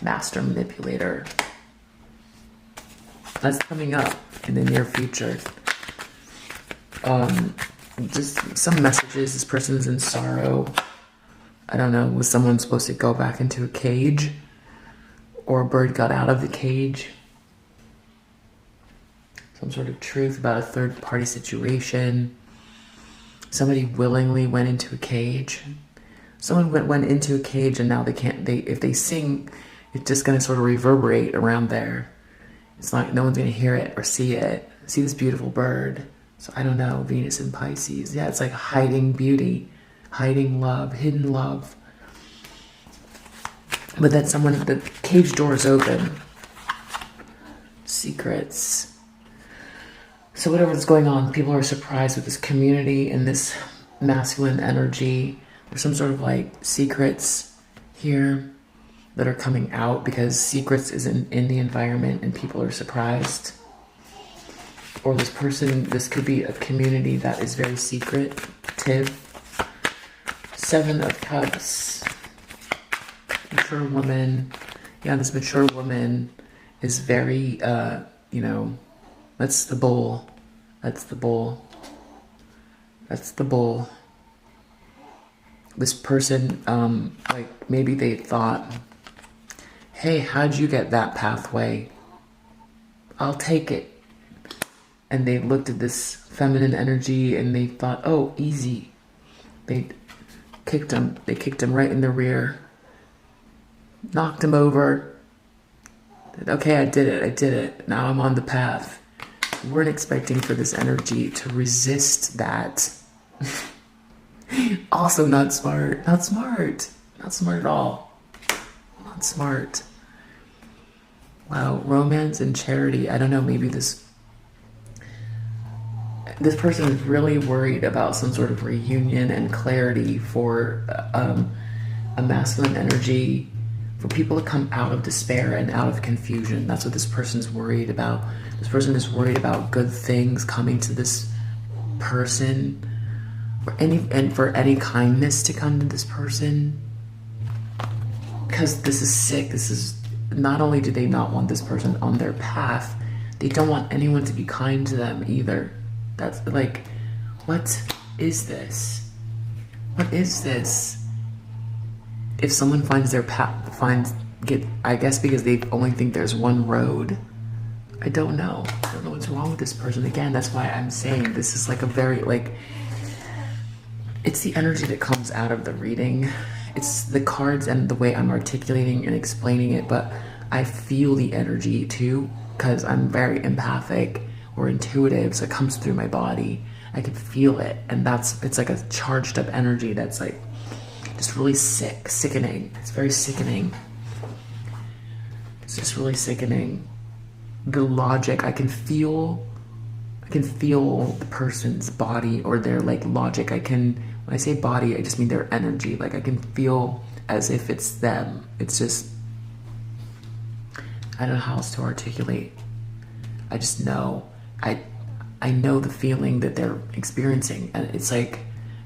Master manipulator. That's coming up in the near future. Just some messages. This person's in sorrow. I don't know, was someone supposed to go back into a cage? Or a bird got out of the cage? Some sort of truth about a third party situation. Somebody willingly went into a cage. Someone went into a cage and now they can't, if they sing, it's just going to sort of reverberate around there. It's like no one's going to hear it or see it. See this beautiful bird. So I don't know, Venus in Pisces. Yeah, it's like hiding beauty, hiding love, hidden love. But then the cage door is open. Secrets. So whatever's going on, people are surprised with this community and this masculine energy. There's some sort of like secrets here that are coming out because secrets is in the environment and people are surprised. Or this could be a community that is very secretive. Seven of Cups. Mature woman. Yeah, this mature woman is very, you know, that's the bull. That's the bull. That's the bull. This person, like maybe they thought, hey, how'd you get that pathway? I'll take it. And they looked at this feminine energy and they thought, oh, easy. They kicked him right in the rear. Knocked him over. Okay, I did it. Now I'm on the path. Weren't expecting for this energy to resist that. Also not smart. Not smart at all. Not smart. Wow, romance and charity. I don't know, maybe this person is really worried about some sort of reunion and clarity for a masculine energy, for people to come out of despair and out of confusion. That's what this person's worried about. This person is worried about good things coming to this person, for any kindness to come to this person. Because this is sick. This is, not only do they not want this person on their path, they don't want anyone to be kind to them either. That's like, what is this? What is this? If someone finds their path, I guess because they only think there's one road. I don't know what's wrong with this person. Again, that's why I'm saying this is like a very, like, it's the energy that comes out of the reading. it's the cards and the way I'm articulating and explaining it, but I feel the energy too, because I'm very empathic or intuitive, so it comes through my body. I can feel it, and it's like a charged up energy that's like just really sickening. It's very sickening. It's just really sickening. The logic, I can feel the person's body or their like logic. When I say body, I just mean their energy. Like I can feel as if it's them. It's just, I don't know how else to articulate. I just know. I know the feeling that they're experiencing, and it's like,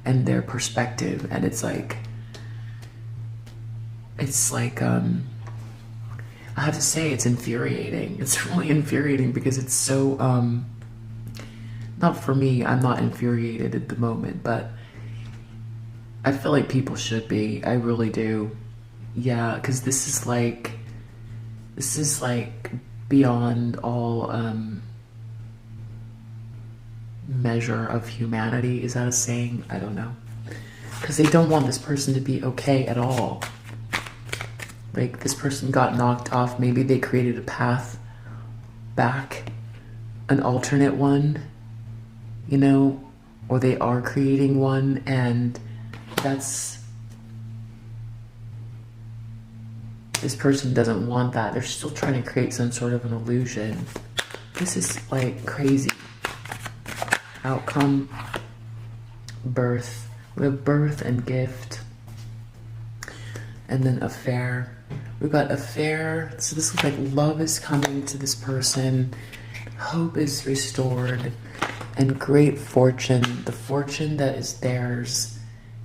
and their perspective, and it's like I have to say it's infuriating. It's really infuriating because it's so not for me, I'm not infuriated at the moment, but I feel like people should be. I really do. Yeah, because this is like beyond all measure of humanity. Is that a saying? I don't know. Because they don't want this person to be okay at all. Like, this person got knocked off. Maybe they created a path back, an alternate one, you know, or they are creating one, and this person doesn't want that. They're still trying to create some sort of an illusion. This is like crazy. Outcome, birth. We have birth and gift, and then affair. We've got affair. So this looks like love is coming to this person, hope is restored, and great fortune. The fortune that is theirs,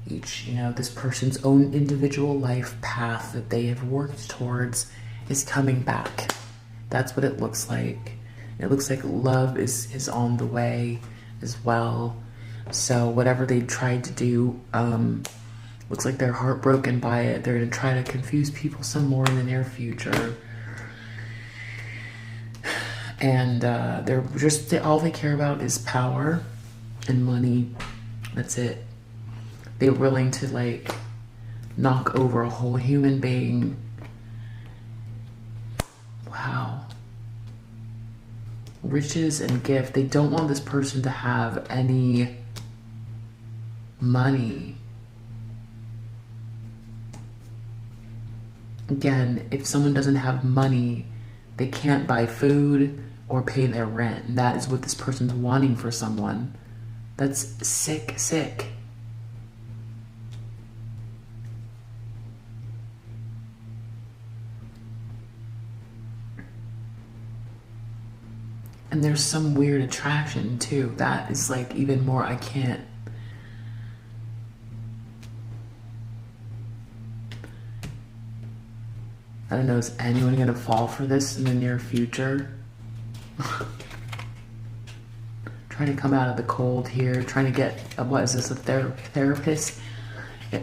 each, you know, this person's own individual life path that they have worked towards is coming back. That's what it looks like. It looks like love is on the way as well. So whatever they tried to do, looks like they're heartbroken by it. They're going to try to confuse people some more in the near future. And they're just, all they care about is power and money. That's it. They're willing to like knock over a whole human being. Wow. Riches and gift. They don't want this person to have any money. Again, if someone doesn't have money, they can't buy food or pay their rent. And that is what this person's wanting for someone. That's sick. And there's some weird attraction too. That is like even more, I can't. I don't know, is anyone gonna fall for this in the near future? Trying to come out of the cold here, trying to get, what is this, a therapist?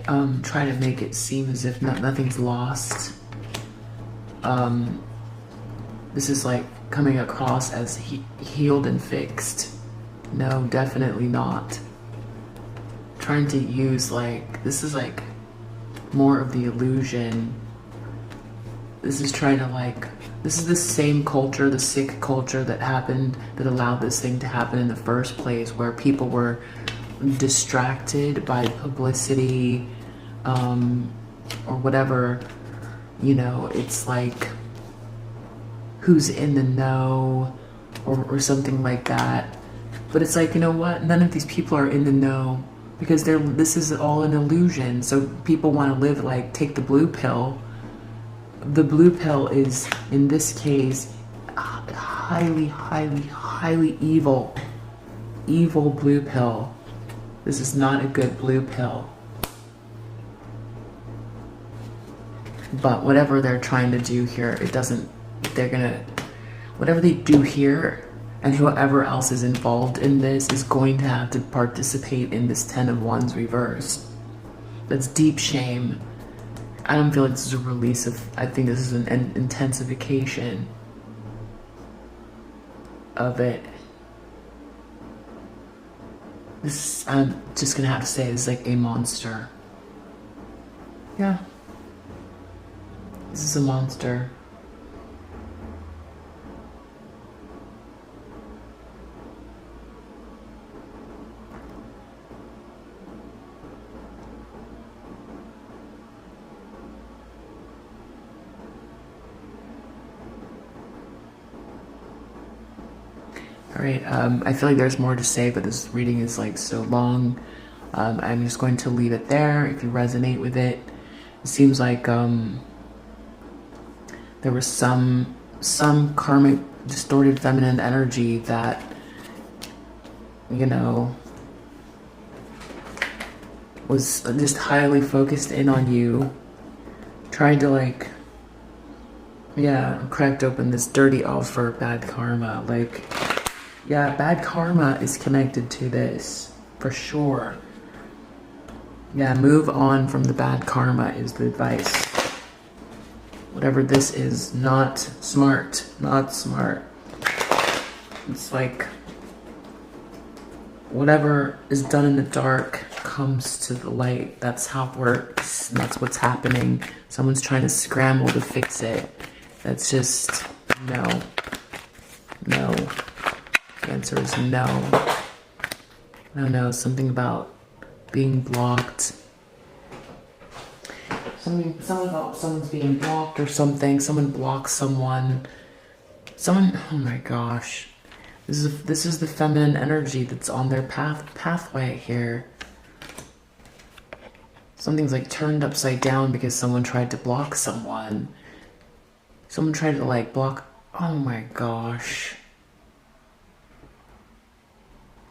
Trying to make it seem as if nothing's lost. This is like coming across as healed and fixed. No, definitely not. Trying to use like, this is like more of the illusion. This is trying to like, this is the same culture, the sick culture that happened, that allowed this thing to happen in the first place, where people were distracted by publicity, or whatever, you know, it's like, who's in the know, or something like that. But it's like, you know what, none of these people are in the know, because this is all an illusion. So people want to live like, take the blue pill. The blue pill is, in this case, highly evil blue pill. This is not a good blue pill. But whatever they're trying to do here, whatever they do here, and whoever else is involved in this is going to have to participate in this 10 of Wands reverse. That's deep shame. I don't feel like this is a release of, I think this is an intensification of it. I'm just gonna have to say, this is like a monster. Yeah. This is a monster. All right, I feel like there's more to say, but this reading is like so long. I'm just going to leave it there. If you resonate with it, it seems like there was some karmic distorted feminine energy that, you know, was just highly focused in on you, trying to like, yeah, cracked open this dirty offer, bad karma. Like, yeah, bad karma is connected to this, for sure. Yeah, move on from the bad karma is the advice. Whatever this is, not smart, not smart. It's like, whatever is done in the dark comes to the light. That's how it works. That's what's happening. Someone's trying to scramble to fix it. That's just, no. No. The answer is no. I don't know, something about being blocked. Something about someone's being blocked or something. Someone blocks someone. Someone, oh my gosh. This is the feminine energy that's on their pathway here. Something's like turned upside down because someone tried to block someone. Someone tried to like block, oh my gosh.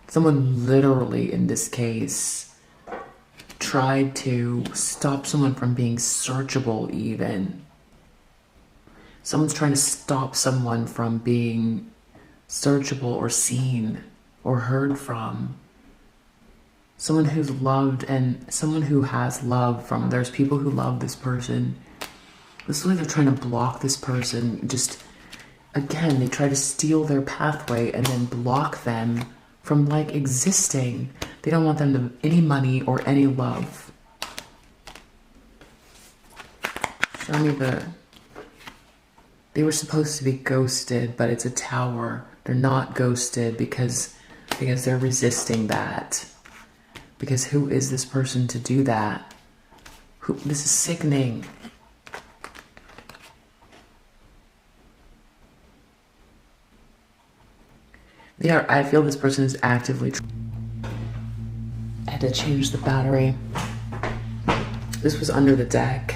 Someone literally, in this case, tried to stop someone from being searchable even. Someone's trying to stop someone from being searchable or seen or heard from. Someone who's loved and someone who has love from, there's people who love this person. This is like they're trying to block this person. Just, again, they try to steal their pathway and then block them from like existing. They don't want them to any money or any love. Show me they were supposed to be ghosted, but it's a tower. They're not ghosted because they're resisting that. Because who is this person to do that? This is sickening. I feel this person is actively I had to change the battery. This was under the deck.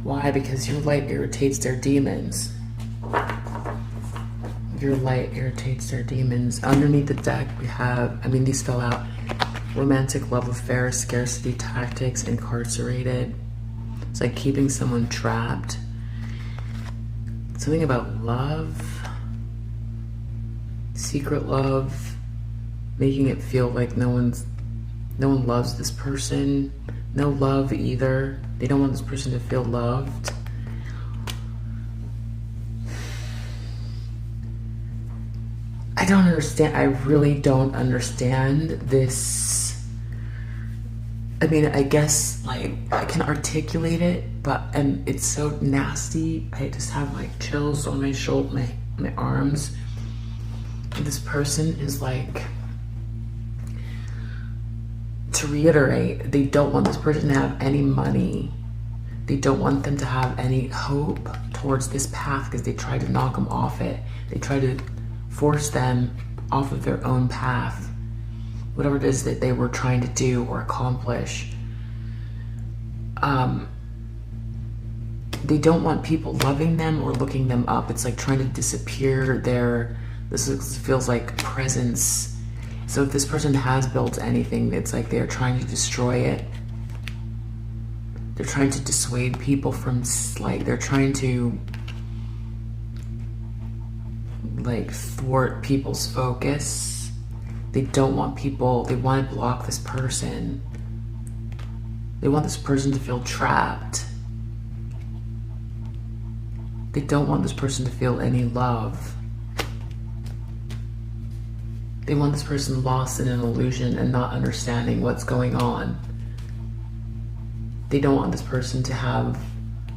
Why? Because your light irritates their demons. Your light irritates their demons. Underneath the deck we have, these fell out. Romantic love affair, scarcity tactics, incarcerated. It's like keeping someone trapped. Something about love. Secret love, making it feel like no one loves this person. No love either. They don't want this person to feel loved. I don't understand. I really don't understand this. I guess like I can articulate it, and it's so nasty. I just have like chills on my shoulder, my arms. This person is like, to reiterate, they don't want this person to have any money. They don't want them to have any hope towards this path because they try to knock them off it. They try to force them off of their own path. Whatever it is that they were trying to do or accomplish. They don't want people loving them or looking them up. It's like trying to disappear this feels like presence. So if this person has built anything, it's like they're trying to destroy it. They're trying to dissuade people from, like, they're trying to, like, thwart people's focus. They don't want people, they want to block this person. They want this person to feel trapped. They don't want this person to feel any love. They want this person lost in an illusion and not understanding what's going on. They don't want this person to have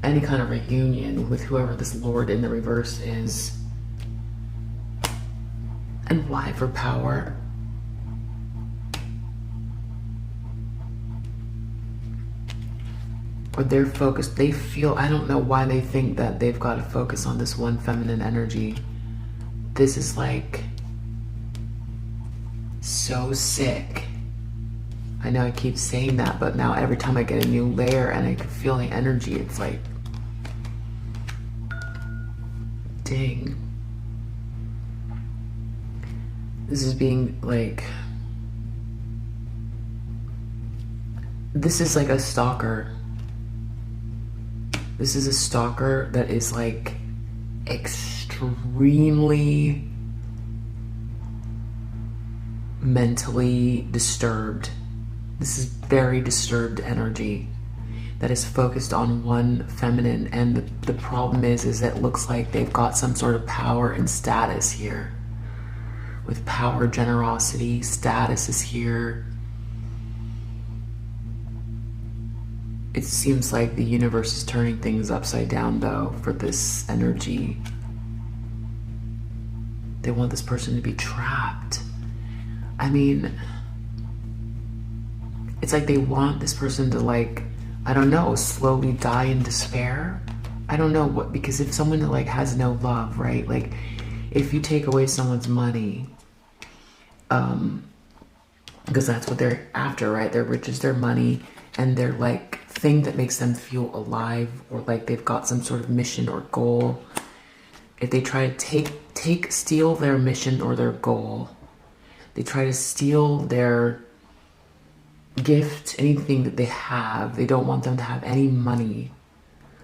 any kind of reunion with whoever this Lord in the reverse is. And why for power? Or they're focused, they feel, I don't know why they think that they've got to focus on this one feminine energy. This is like so sick. I know I keep saying that, but now every time I get a new layer and I can feel the energy, it's like, dang. This is being like, this is like a stalker. This is a stalker that is like extremely mentally disturbed. This is very disturbed energy that is focused on one feminine, and the problem is it looks like they've got some sort of power and status here. With power, generosity, status is here. It seems like the universe is turning things upside down, though, for this energy. They want this person to be trapped. I mean, it's like they want this person to, like, I don't know, slowly die in despair. I don't know what, because if someone like has no love, right? Like, if you take away someone's money, because that's what they're after, right? Their riches, their money, and their like thing that makes them feel alive, or like they've got some sort of mission or goal. If they try to steal their mission or their goal, they try to steal their gift, anything that they have. They don't want them to have any money.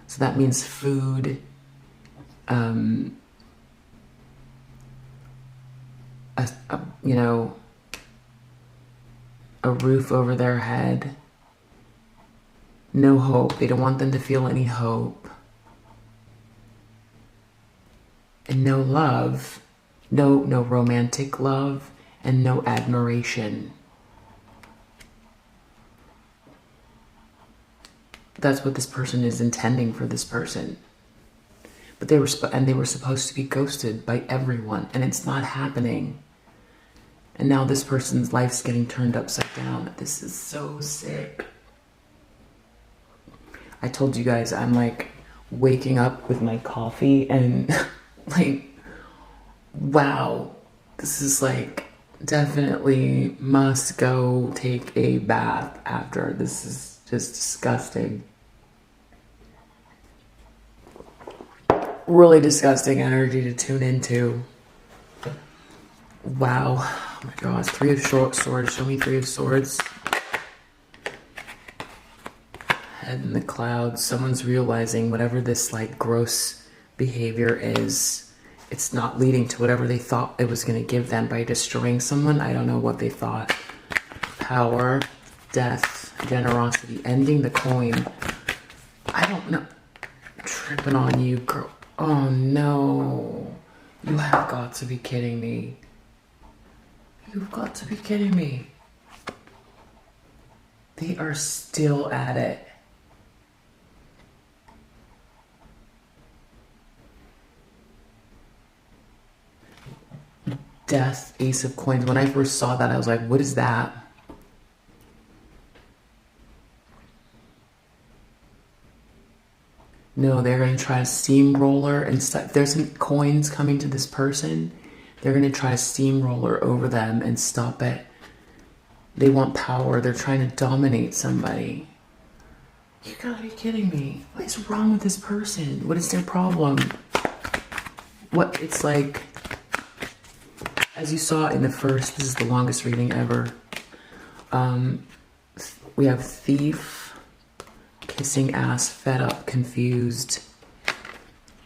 So that means food, you know, a roof over their head. No hope. They don't want them to feel any hope. And no love. No romantic love, and no admiration. That's what this person is intending for this person. But they were supposed to be ghosted by everyone, and it's not happening. And now this person's life's getting turned upside down. This is so sick. I told you guys I'm like waking up with my coffee and like, wow, this is like definitely must go take a bath after. This is just disgusting. Really disgusting energy to tune into. Wow. Oh my gosh. Three of Swords. Show me Three of Swords. Head in the clouds. Someone's realizing whatever this like gross behavior is, it's not leading to whatever they thought it was going to give them by destroying someone. I don't know what they thought. Power, death, generosity, ending the coin. I don't know. Tripping on you, girl. Oh no. You have got to be kidding me. You've got to be kidding me. They are still at it. Death, Ace of Coins. When I first saw that, I was like, what is that? No, they're going to try to steamroller and stuff. There's some coins coming to this person. They're going to try to steamroller over them and stop it. They want power. They're trying to dominate somebody. You gotta be kidding me. What is wrong with this person? What is their problem? What, it's like, as you saw in the first, this is the longest reading ever. We have thief, kissing ass, fed up, confused,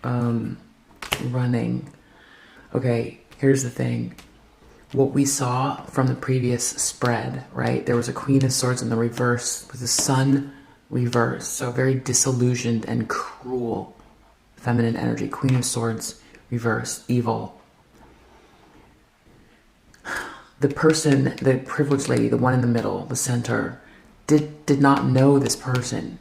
running. Okay, here's the thing. What we saw from the previous spread, right? There was a Queen of Swords in the reverse with the Sun reverse. So very disillusioned and cruel feminine energy. Queen of Swords reverse, evil. The person, the privileged lady, the one in the middle, the center, did not know this person.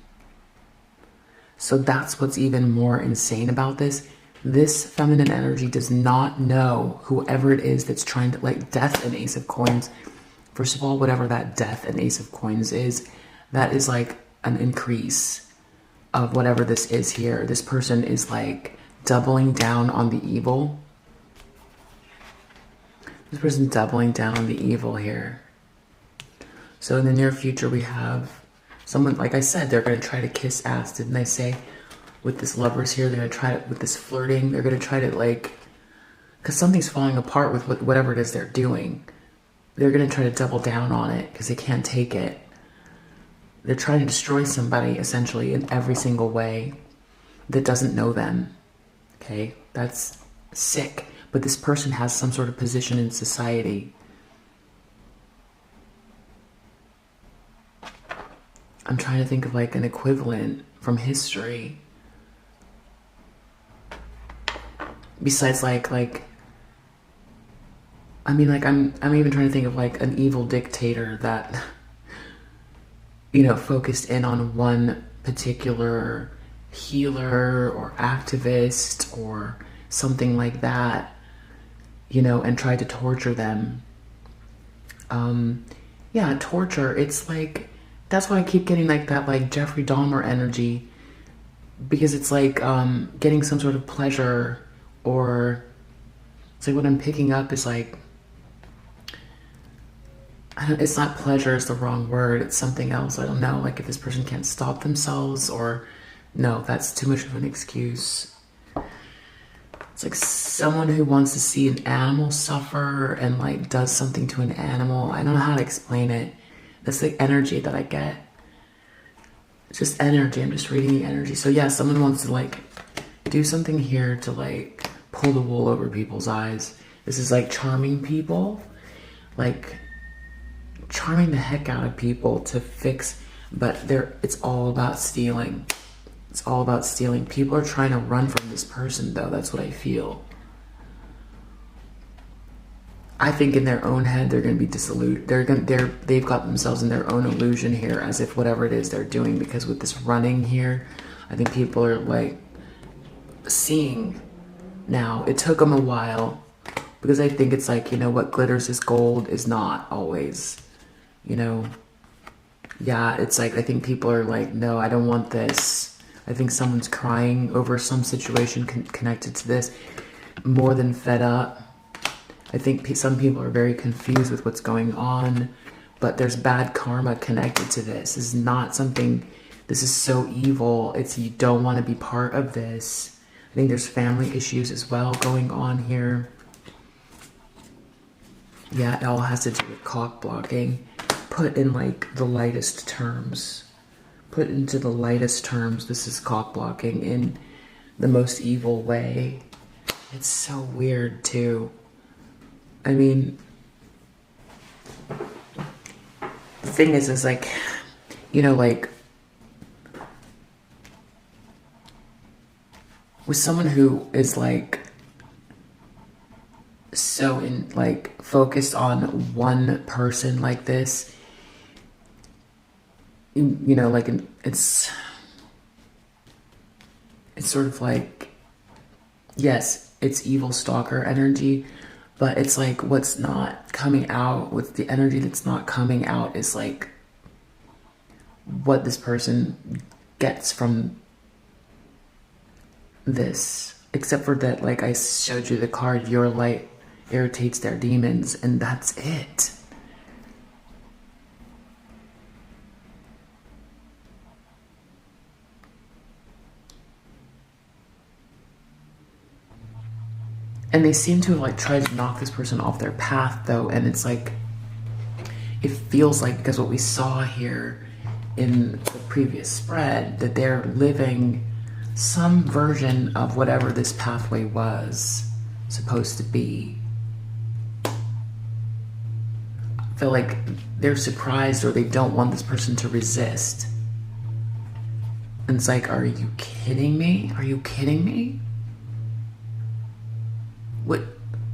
So that's what's even more insane about this. This feminine energy does not know whoever it is that's trying to, like, death and ace of coins. First of all, whatever that death and ace of coins is, that is like an increase of whatever this is here. This person is like doubling down on the evil. This person doubling down on the evil here. So in the near future, we have someone, like I said, they're going to try to kiss ass. Didn't I say? With this lovers here, they're going to try to, with this flirting, they're going to try to, like, because something's falling apart with whatever it is they're doing. They're going to try to double down on it because they can't take it. They're trying to destroy somebody, essentially, in every single way that doesn't know them. Okay? That's sick. But this person has some sort of position in society. I'm trying to think of, like, an equivalent from history. Besides, like, I mean, like, I'm even trying to think of, like, an evil dictator that, you know, focused in on one particular healer or activist or something like that, you know, and tried to torture them. Yeah, torture, it's like, that's why I keep getting, like, that, like, Jeffrey Dahmer energy, because it's like, getting some sort of pleasure, or it's like what I'm picking up is like, it's not pleasure, it's the wrong word, it's something else. I don't know, like if this person can't stop themselves, or no, that's too much of an excuse. It's like someone who wants to see an animal suffer and like does something to an animal. I don't know how to explain it. That's the energy that I get. It's just energy. I'm just reading the energy. So yeah, someone wants to like do something here to like pull the wool over people's eyes. This is like charming people, like charming the heck out of people to fix, but it's all about stealing. It's all about stealing. People are trying to run from this person though. That's what I feel. I think in their own head, they're going to be disillusioned. They've got themselves in their own illusion here, as if whatever it is they're doing, because with this running here, I think people are like seeing now. It took them a while, because I think it's like, you know, what glitters is gold is not always, you know. Yeah, it's like, I think people are like, no, I don't want this. I think someone's crying over some situation connected to this, more than fed up. I think some people are very confused with what's going on, but there's bad karma connected to this. This is not something, this is so evil. It's, you don't want to be part of this. I think there's family issues as well going on here. Yeah, it all has to do with cock blocking. Put in like the lightest terms. Put into the lightest terms, this is cock blocking in the most evil way. It's so weird too. I mean, the thing is like, you know, like with someone who is like so in like focused on one person like this, you know, like it's sort of like, yes, it's evil stalker energy, but it's like what's not coming out, with the energy that's not coming out is like what this person gets from this, except for that, like I showed you the card, your light irritates their demons, and that's it. And they seem to have like tried to knock this person off their path though, and it's like, it feels like, because what we saw here in the previous spread, that they're living some version of whatever this pathway was supposed to be. I feel like they're surprised, or they don't want this person to resist. And it's like, are you kidding me? Are you kidding me? What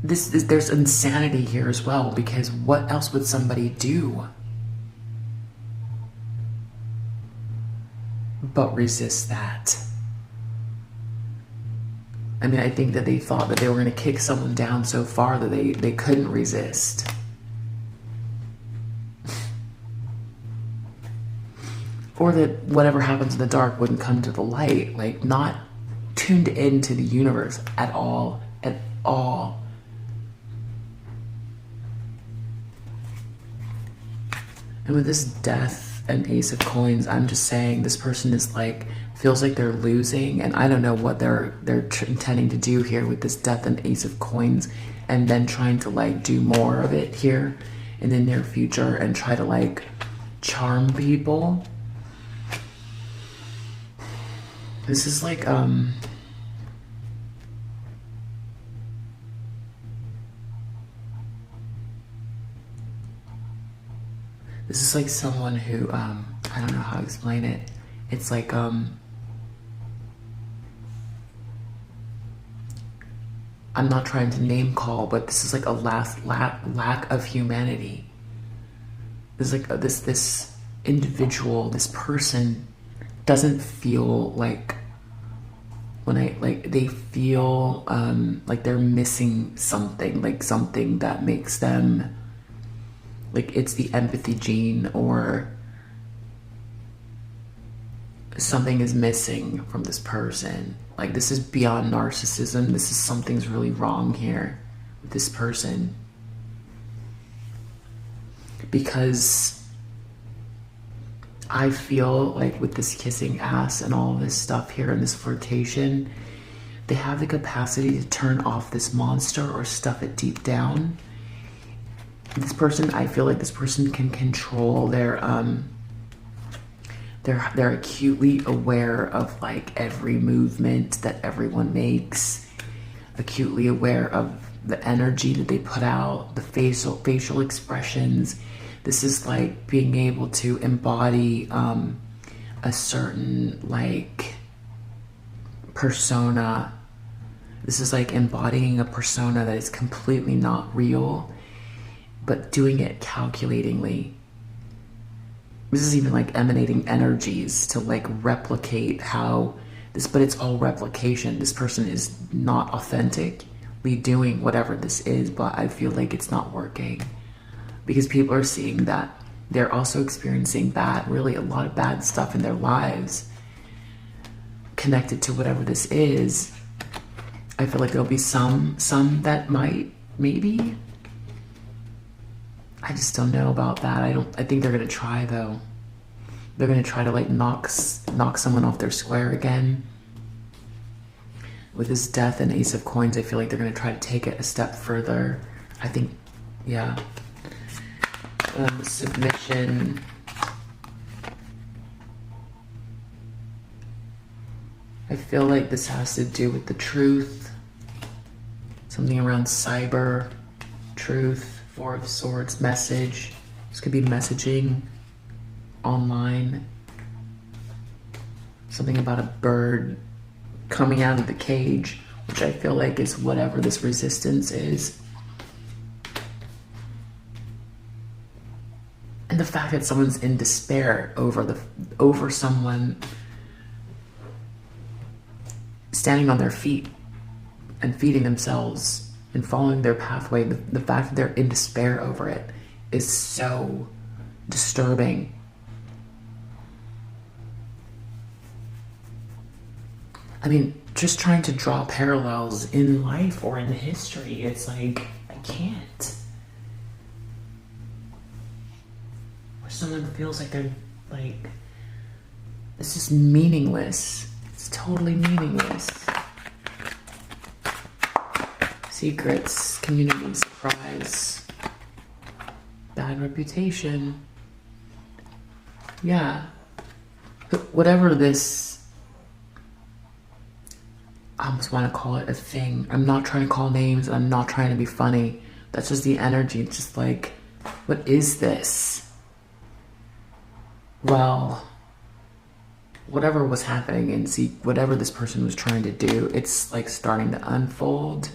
this is, there's insanity here as well, because what else would somebody do but resist that? I mean, I think that they thought that they were going to kick someone down so far that they couldn't resist. Or that whatever happens in the dark wouldn't come to the light. Like, not tuned into the universe at all. At all. And with this death and ace of coins, I'm just saying this person is like, feels like they're losing, and I don't know what they're intending to do here with this death and ace of coins, and then trying to like do more of it here in the near future and try to like charm people. This is like this is like someone who I don't know how to explain it. It's like I'm not trying to name call, but this is like a lack of humanity. There's like this individual, this person doesn't feel like, they feel like they're missing something, like something that makes them, like it's the empathy gene, or something is missing from this person. Like, this is beyond narcissism. This is something's really wrong here with this person. Because I feel like with this kissing ass and all this stuff here and this flirtation, they have the capacity to turn off this monster or stuff it deep down. This person, I feel like this person can control their they're acutely aware of like every movement that everyone makes, acutely aware of the energy that they put out, the facial expressions. This is like being able to embody a certain like persona. This is like embodying a persona that is completely not real, but doing it calculatingly. This is even like emanating energies to like replicate how this, but it's all replication. This person is not authentically doing whatever this is, but I feel like it's not working because people are seeing that they're also experiencing really a lot of bad stuff in their lives connected to whatever this is. I feel like there'll be some that might, maybe. I just don't know about that. I think they're gonna try though. They're gonna try to like knock someone off their square again. With this death and ace of coins, I feel like they're gonna try to take it a step further. I think, yeah. Submission. I feel like this has to do with the truth. Something around cyber, truth. Four of Swords, message. This could be messaging online. Something about a bird coming out of the cage, which I feel like is whatever this resistance is. And the fact that someone's in despair over someone standing on their feet and feeding themselves and following their pathway, the fact that they're in despair over it is so disturbing. I mean, just trying to draw parallels in life or in history, it's like, I can't. Where someone feels like they're like, this is meaningless. It's totally meaningless. Secrets, community, surprise, bad reputation. Yeah. Whatever this, I almost want to call it a thing. I'm not trying to call names. I'm not trying to be funny. That's just the energy. It's just like, what is this? Well, whatever was happening and whatever this person was trying to do, it's like starting to unfold.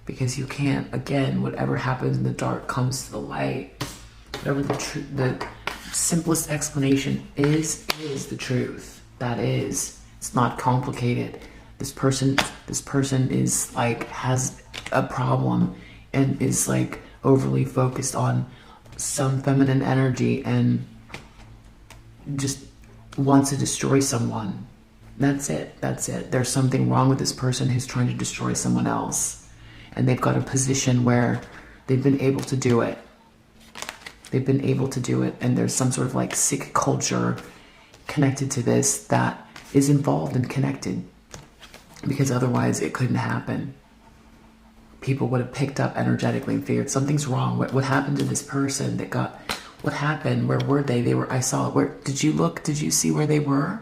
Because you can't, again, whatever happens in the dark comes to the light. Whatever the simplest explanation is the truth. That is. It's not complicated. This person is like, has a problem and is like overly focused on some feminine energy and just wants to destroy someone. That's it. There's something wrong with this person who's trying to destroy someone else. And they've got a position where they've been able to do it. And there's some sort of like sick culture connected to this that is involved and connected, because otherwise it couldn't happen. People would have picked up energetically and figured something's wrong. What happened to this person that got, what happened? Where were they? I saw it. Where did you look? Did you see where they were?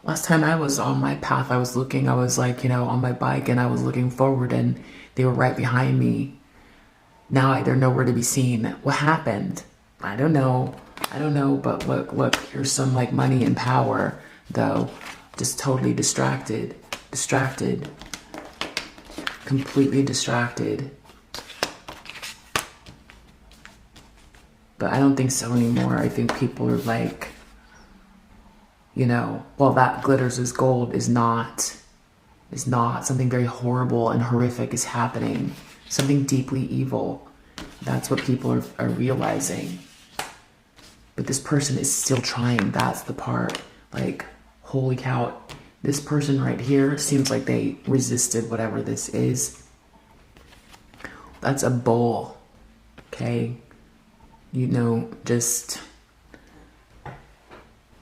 Last time I was on my path, I was looking, I was like, on my bike, and I was looking forward and they were right behind me. Now they're nowhere to be seen. What happened? I don't know, but look, here's some like money and power, though. Just totally distracted, completely distracted. But I don't think so anymore. I think people are like, well, that glitters as gold is not something very horrible and horrific is happening. Something deeply evil. That's what people are realizing. But this person is still trying. That's the part. Like, holy cow. This person right here seems like they resisted whatever this is. That's a bull. Okay? Just...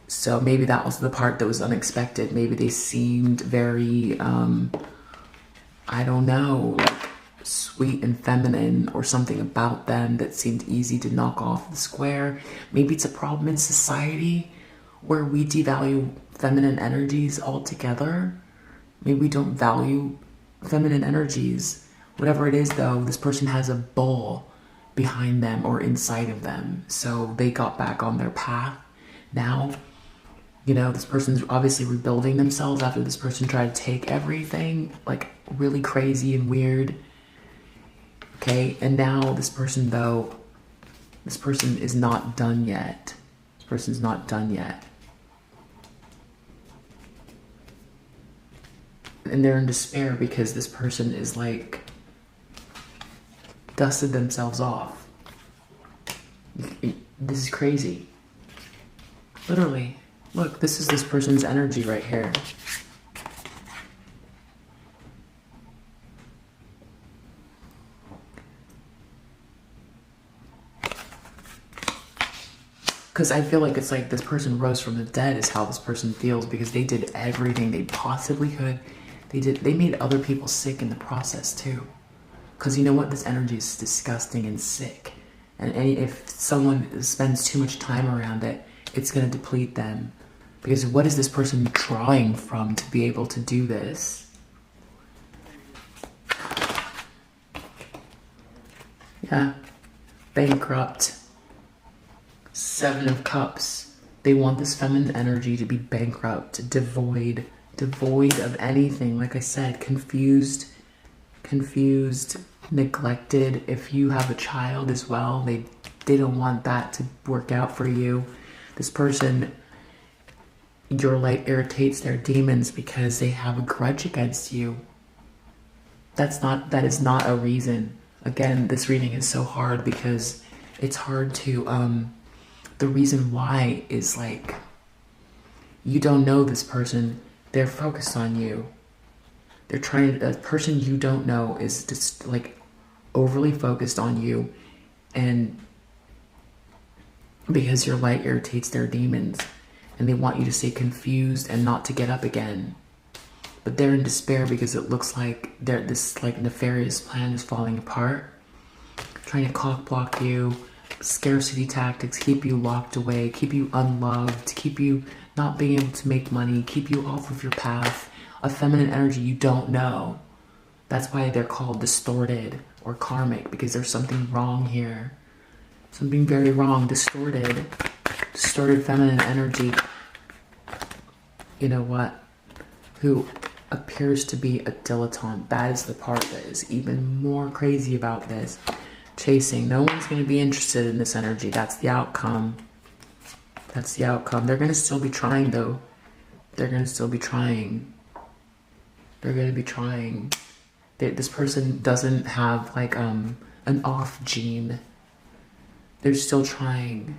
So maybe that was the part that was unexpected. Maybe they seemed very, I don't know, like sweet and feminine, or something about them that seemed easy to knock off the square. Maybe it's a problem in society where we devalue feminine energies altogether. Maybe we don't value feminine energies. Whatever it is, though, this person has a bull behind them or inside of them. So they got back on their path. Now, this person's obviously rebuilding themselves after this person tried to take everything, like really crazy and weird. Okay, and now this person is not done yet. This person's not done yet. And they're in despair because this person is like dusted themselves off. This is crazy. Literally. Look, this is this person's energy right here. Because I feel like it's like this person rose from the dead is how this person feels, because they did everything they possibly could. They made other people sick in the process too. Because you know what? This energy is disgusting and sick. And if someone spends too much time around it, it's going to deplete them. Because what is this person drawing from to be able to do this? Yeah. Bankrupt. 7 of Cups. They want this feminine energy to be bankrupt, devoid of anything. Like I said, confused, neglected. If you have a child as well, they don't want that to work out for you. This person, your light irritates their demons because they have a grudge against you. That is not a reason. Again, this reading is so hard because it's hard to, the reason why is like, you don't know this person. They're focused on you. They're trying to, a person you don't know is just like overly focused on you, and because your light irritates their demons, and they want you to stay confused and not to get up again. But they're in despair because it looks like this like nefarious plan is falling apart, trying to cock block you, scarcity tactics, keep you locked away, keep you unloved, keep you not being able to make money, keep you off of your path, a feminine energy you don't know. That's why they're called distorted or karmic, because there's something wrong here. Something very wrong, distorted feminine energy. You know what? Who appears to be a dilettante. That is the part that is even more crazy about this. Chasing. No one's going to be interested in this energy. That's the outcome. That's the outcome. They're going to still be trying, though. They're going to still be trying. They're going to be trying. This person doesn't have like an off gene. They're still trying.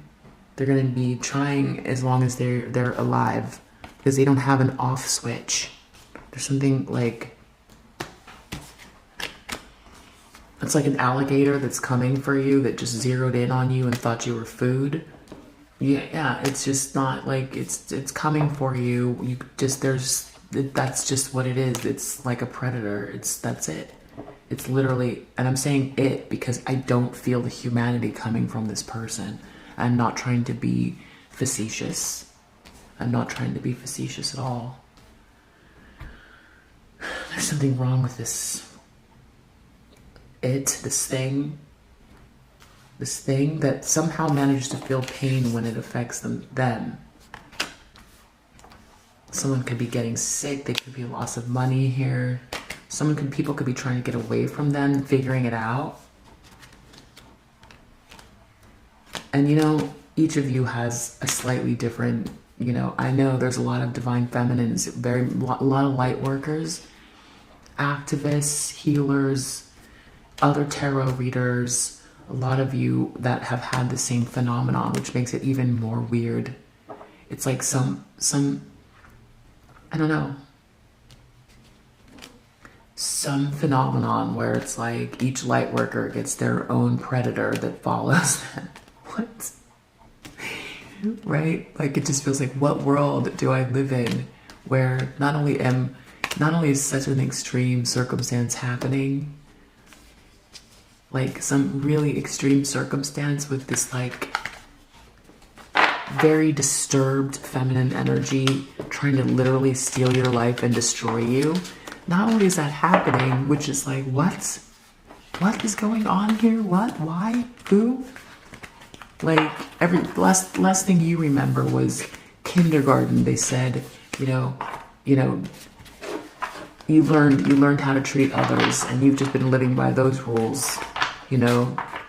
They're going to be trying as long as they're alive, because they don't have an off switch. There's something like, it's like an alligator that's coming for you that just zeroed in on you and thought you were food. Yeah, it's just not like it's coming for you. You just that's just what it is. It's like a predator. That's it. It's literally, and I'm saying it because I don't feel the humanity coming from this person. I'm not trying to be facetious. I'm not trying to be facetious at all. There's something wrong with this thing that somehow manages to feel pain when it affects them. Someone could be getting sick. There could be a loss of money here. People could be trying to get away from them, figuring it out. And each of you has a slightly different, I know there's a lot of divine feminines, a lot of light workers, activists, healers, other tarot readers, a lot of you that have had the same phenomenon, which makes it even more weird. It's like some I don't know, some phenomenon where it's like each light worker gets their own predator that follows them. What? Right? Like, it just feels like, what world do I live in where not only is such an extreme circumstance happening, like some really extreme circumstance with this like very disturbed feminine energy trying to literally steal your life and destroy you. Not only is that happening, which is like, what is going on here? What? Why? Who? Like, every last thing you remember was kindergarten. They said, you learned how to treat others, and you've just been living by those rules. You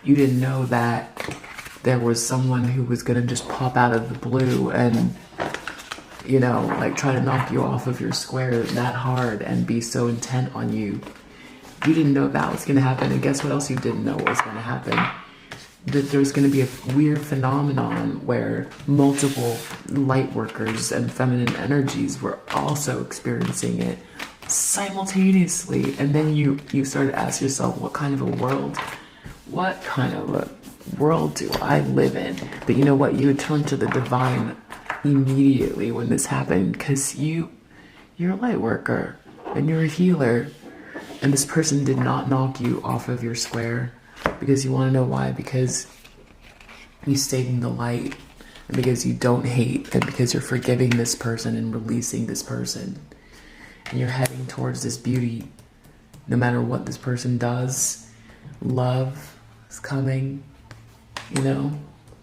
didn't know that there was someone who was gonna just pop out of the blue and, like try to knock you off of your square that hard and be so intent on you. You didn't know that was gonna happen, and guess what else you didn't know was gonna happen? That there's gonna be a weird phenomenon where multiple light workers and feminine energies were also experiencing it simultaneously. And then you start to ask yourself, what kind of a world do I live in? But you know what? You would turn to the divine immediately when this happened, because you're a light worker and you're a healer, and this person did not knock you off of your square. Because you want to know why? Because you stayed in the light, and because you don't hate, and because you're forgiving this person and releasing this person, and you're heading towards this beauty no matter what this person does. Love is coming,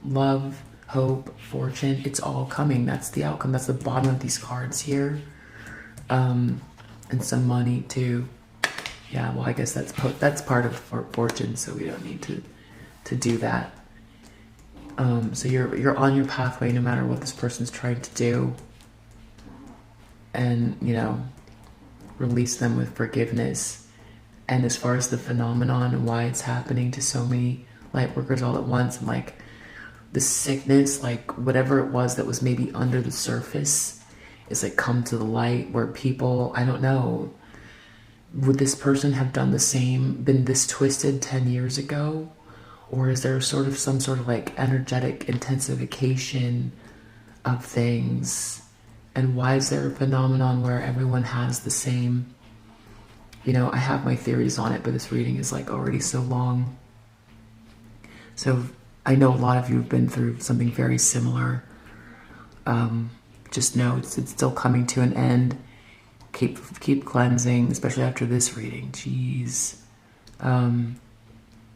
love, hope, fortune, it's all coming. That's the outcome. That's the bottom of these cards here. And some money too. Yeah, well, I guess that's part of fortune, so we don't need to do that. So you're on your pathway no matter what this person's trying to do, and release them with forgiveness. And as far as the phenomenon and why it's happening to so many light workers all at once, and like the sickness, like whatever it was that was maybe under the surface, is like come to the light, where people, I don't know. Would this person have done the same, been this twisted 10 years ago? Or is there some sort of like energetic intensification of things? And why is there a phenomenon where everyone has the same? I have my theories on it, but this reading is like already so long. So I know a lot of you have been through something very similar. Just know it's still coming to an end. Keep cleansing, especially after this reading. Jeez. And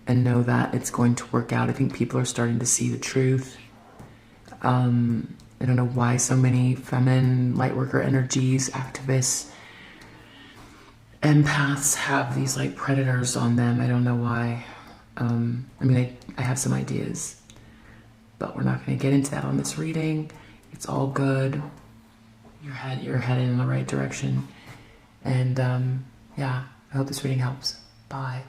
know that it's going to work out. I think people are starting to see the truth. I don't know why so many feminine lightworker energies, activists, empaths have these like predators on them. I don't know why. I have some ideas, but we're not going to get into that on this reading. It's all good. You're heading in the right direction. And yeah, I hope this reading helps. Bye.